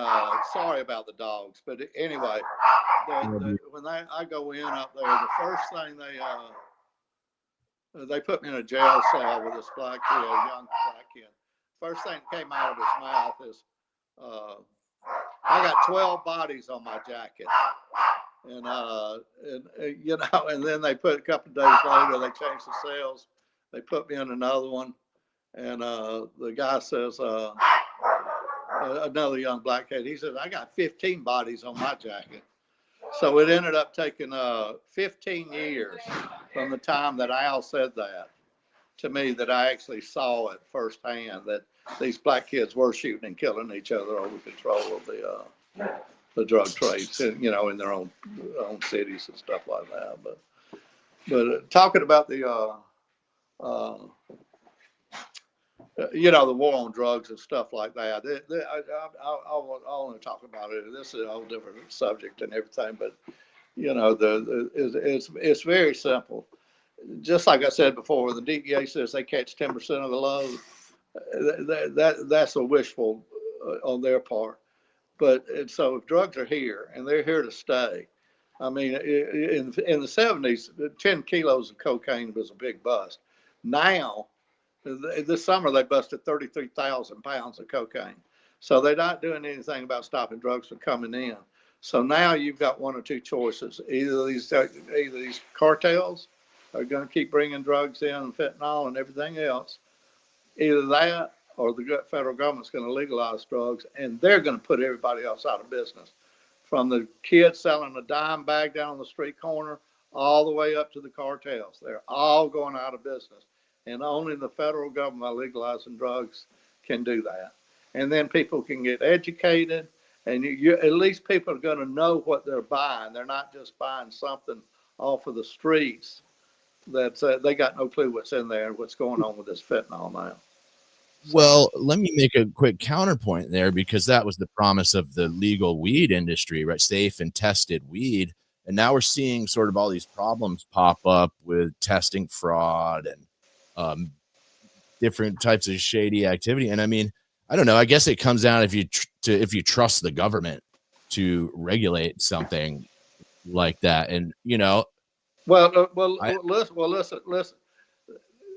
B: sorry about the dogs, but anyway, when I go in up there, the first thing they put me in a jail cell with this black kid, a young black kid. First thing that came out of his mouth is, I got 12 bodies on my jacket. And then they put a couple of days later, they changed the cells. They put me in another one. And the guy says, another young black kid, he says, I got 15 bodies on my jacket. So it ended up taking 15 years from the time that Al said that to me, that I actually saw it firsthand, that these black kids were shooting and killing each other over control of the drug trades, in their own cities and stuff like that. But talking about the the war on drugs and stuff like that, I want to talk about it. This is a whole different subject and everything, but it's very simple. Just like I said before, the DEA says they catch 10% of the load. That's a wishful on their part. But so if drugs are here and they're here to stay, I mean, in the 70s, 10 kilos of cocaine was a big bust. Now, this summer they busted 33,000 pounds of cocaine. So they're not doing anything about stopping drugs from coming in. So now you've got one or two choices. Either these cartels are going to keep bringing drugs in, and fentanyl and everything else. Either that or the federal government's going to legalize drugs, and they're going to put everybody else out of business. From the kids selling a dime bag down on the street corner all the way up to the cartels. They're all going out of business. and only the federal government legalizing drugs can do that. And then people can get educated, and at least people are going to know what they're buying. They're not just buying something off of the streets that they got no clue what's in there and what's going on with this fentanyl now.
A: Well, let me make a quick counterpoint there, because that was the promise of the legal weed industry, right? Safe and tested weed. And now we're seeing sort of all these problems pop up with testing fraud and different types of shady activity. And I mean, I don't know. I guess it comes down if you trust the government to regulate something like that. And
B: Listen.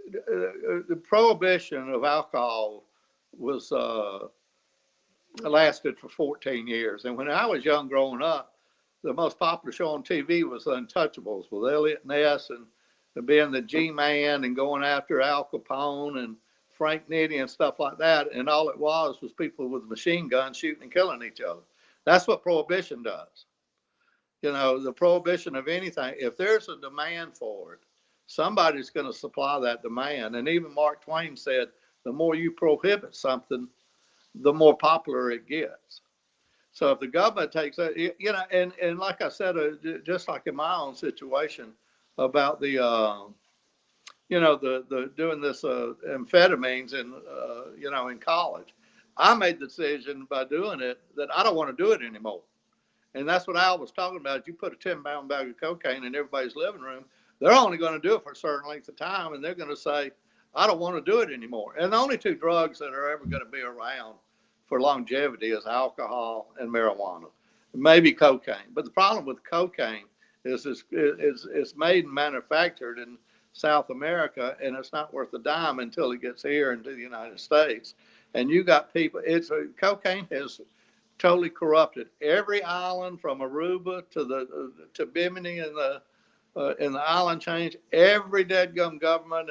B: The prohibition of alcohol was lasted for 14 years. And when I was young growing up, the most popular show on TV was Untouchables with Elliot Ness and being the G-Man and going after Al Capone and Frank Nitti and stuff like that. And all it was people with machine guns shooting and killing each other. That's what prohibition does. The prohibition of anything, if there's a demand for it, somebody's going to supply that demand. And even Mark Twain said, the more you prohibit something, the more popular it gets. So if the government takes that, and like I said, just like in my own situation about the doing this amphetamines in college, I made the decision by doing it that I don't want to do it anymore. And that's what Al was talking about. You put a 10-pound bag of cocaine in everybody's living room, they're only going to do it for a certain length of time, and they're going to say, I don't want to do it anymore. And the only two drugs that are ever going to be around for longevity is alcohol and marijuana, maybe cocaine. But the problem with cocaine is it's made and manufactured in South America, and it's not worth a dime until it gets here into the United States. And you got people, cocaine has totally corrupted every island from Aruba to Bimini in the island chains, every deadgum government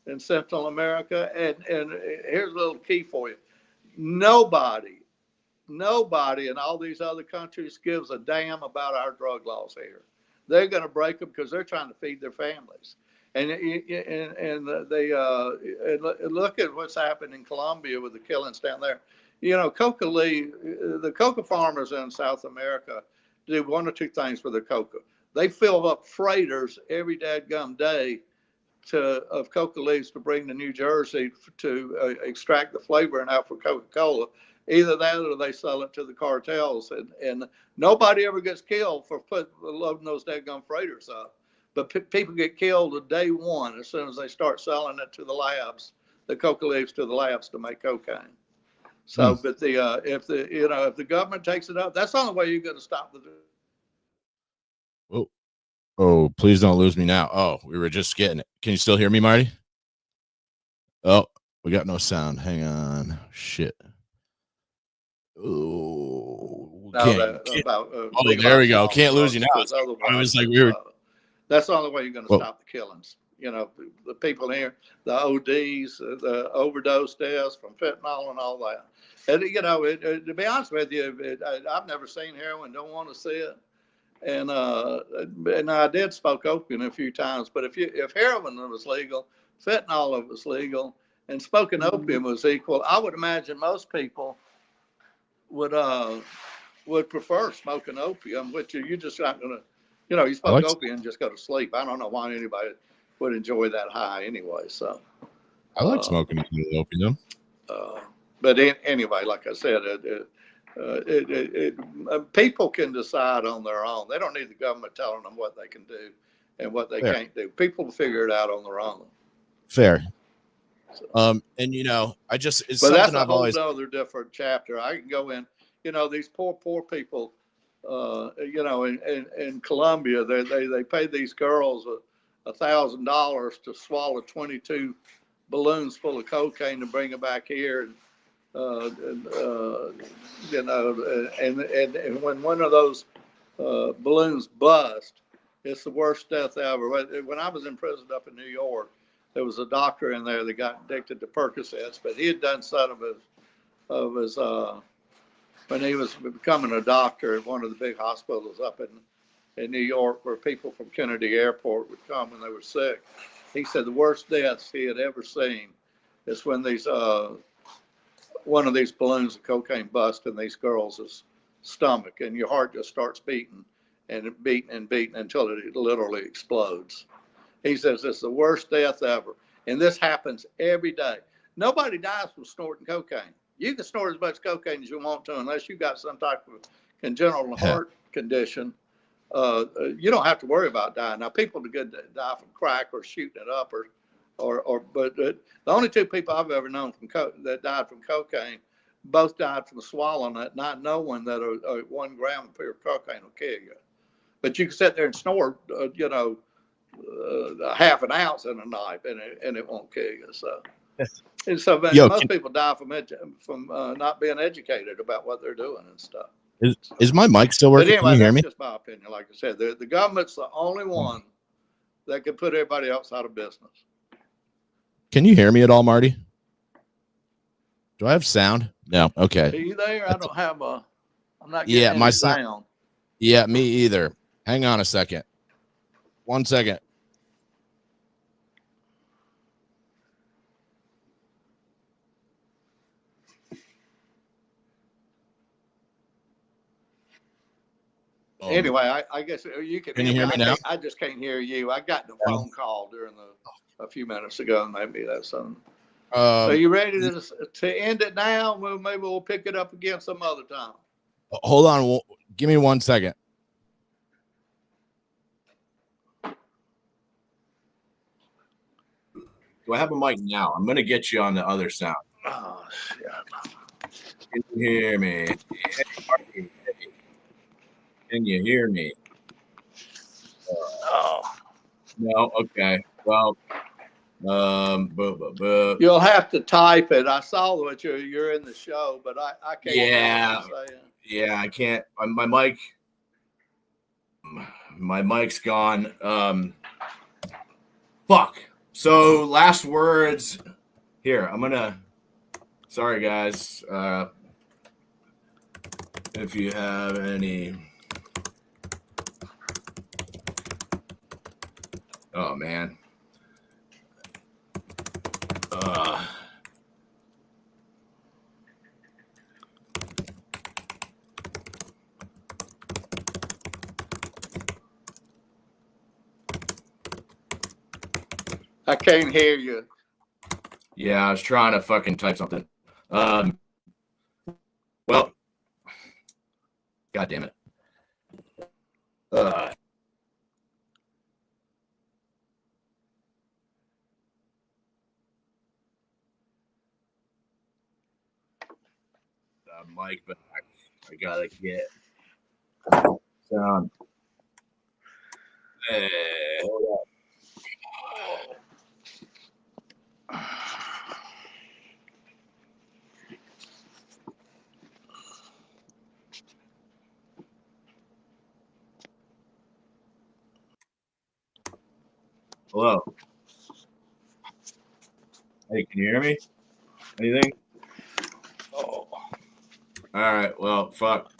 B: in Central America. And here's a little key for you. Nobody in all these other countries gives a damn about our drug laws here. They're going to break them because they're trying to feed their families. And look at what's happened in Colombia with the killings down there. The coca farmers in South America do one or two things with their coca. They fill up freighters every dadgum day of coca leaves to bring to New Jersey to extract the flavoring out for Coca-Cola. Either that or they sell it to the cartels. And nobody ever gets killed for loading those dadgum freighters up. But people get killed at day one as soon as they start selling it to the labs, the coca leaves to the labs to make cocaine. So, but if the government takes it up, that's the only way you're going to stop the.
A: Oh, please don't lose me now. Oh, we were just getting it. Can you still hear me, Marty? Oh, we got no sound. Hang on. Shit. Oh, there we go. Can't lose you now. I was like,
B: that's the only way you're going to stop the killings. The people here, the ODs, the overdose deaths from fentanyl and all that. And, to be honest with you, I've never seen heroin, don't want to see it. And I did smoke opium a few times, but if heroin was legal, fentanyl was legal, and smoking opium was equal, I would imagine most people would prefer smoking opium, which you're just not going to, you smoke opium and just go to sleep. I don't know why anybody would enjoy that high anyway. So
A: I like smoking opium.
B: But anyway, like I said, people can decide on their own. They don't need the government telling them what they can do and what they can't do. People figure it out on their own.
A: Fair. And it's
B: but that's
A: a whole
B: other different chapter. I can go in. These poor people. In Colombia, they pay these girls $1,000 to swallow 22 balloons full of cocaine to bring them back here. And when one of those balloons bust, it's the worst death ever. When I was in prison up in New York, there was a doctor in there that got addicted to Percocets, but he had done some of his when he was becoming a doctor at one of the big hospitals up in New York, where people from Kennedy Airport would come when they were sick. he said the worst deaths he had ever seen is when these one of these balloons of cocaine bust in these girls' stomach, and your heart just starts beating and beating and beating until it literally explodes. He says it's the worst death ever, and this happens every day. Nobody dies from snorting cocaine. You can snort as much cocaine as you want to, unless you got some type of congenital heart condition. You don't have to worry about dying. Now, people die from crack or shooting it up, but the only two people I've ever known that died from cocaine, both died from swallowing it, not knowing that 1 gram of pure cocaine will kill you. But you can sit there and snort, half an ounce in a night, and it won't kill you. So. And so most people die from not being educated about what they're doing and stuff.
A: Is my mic still working?
B: But anyway,
A: can you hear me?
B: That's just my opinion. Like I said, the government's the only one that can put everybody else out of business.
A: Can you hear me at all, Marty? Do I have sound? No. Okay.
B: Are you there? I don't have a. I'm not getting any sound.
A: Yeah, me either. Hang on a second. 1 second.
B: Anyway, I guess you can
A: you hear me now?
B: I just can't hear you. I got the phone call during a few minutes ago. Maybe that's something. Are you ready to end it now? Well, maybe we'll pick it up again some other time.
A: Hold on. Give me 1 second. Do I have a mic now? I'm going to get you on the other sound.
B: Oh, shit.
A: Can you hear me? Can you hear me? No. Okay. Well,
B: you'll have to type it. I saw that you're in the show, but I can't.
A: Yeah, I can't. My mic's gone. Fuck. So last words here. Sorry guys. If you have any. Oh man.
B: I can't hear you.
A: Yeah, I was trying to fucking type something. Well, God damn it. Mic back. I gotta get sound. Hold up. Hello. Hey, can you hear me? Anything?
B: Oh.
A: All right. Well, fuck.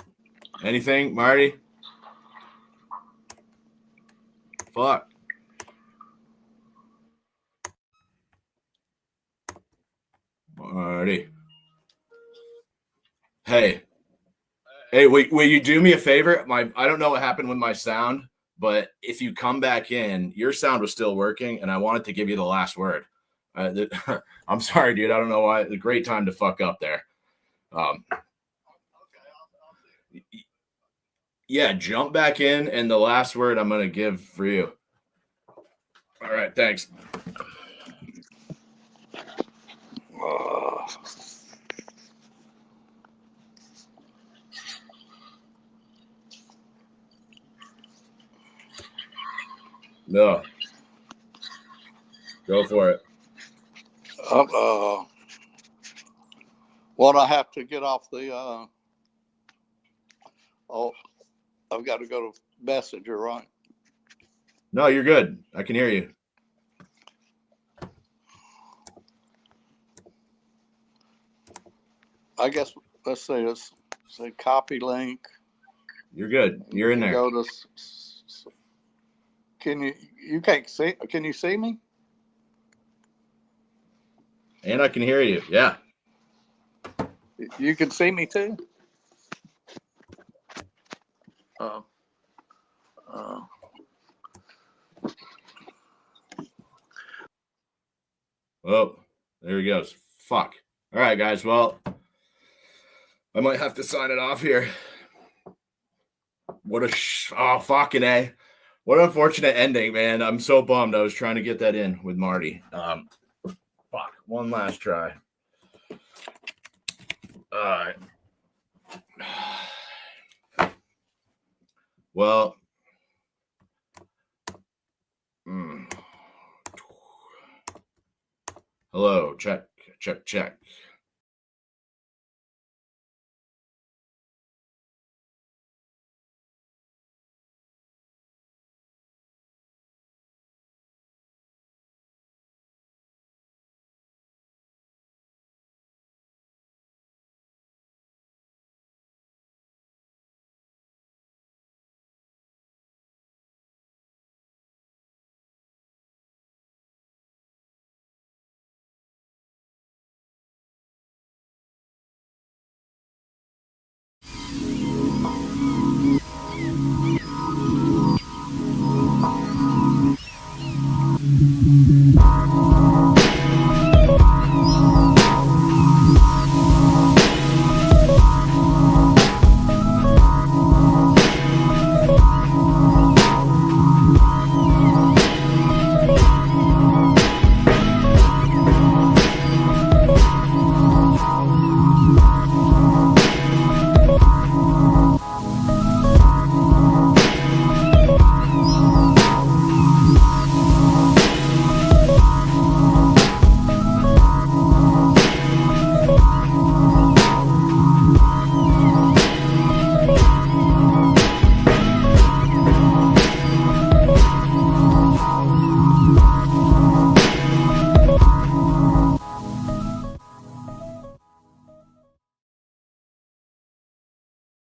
A: Anything, Marty? Fuck. Marty. Hey, will you do me a favor? I don't know what happened with my sound, but if you come back in, your sound was still working, and I wanted to give you the last word. I'm sorry, dude. I don't know why. It's a great time to fuck up there. Yeah, jump back in, and the last word I'm gonna give for you. All right, thanks. No. Go for it.
B: Well, I have to get off the. I've got to go to Messenger, right?
A: No, you're good. I can hear you.
B: I guess let's say copy link.
A: You're good. You're in there.
B: Go to. You can't see? Can you see me?
A: And I can hear you. Yeah.
B: You can see me too? Uh,
A: Oh, there he goes. Fuck. All right, guys. Well, I might have to sign it off here. What oh, fucking A. What an unfortunate ending, man. I'm so bummed. I was trying to get that in with Marty. Fuck. One last try. All right. Well. Hello. Check.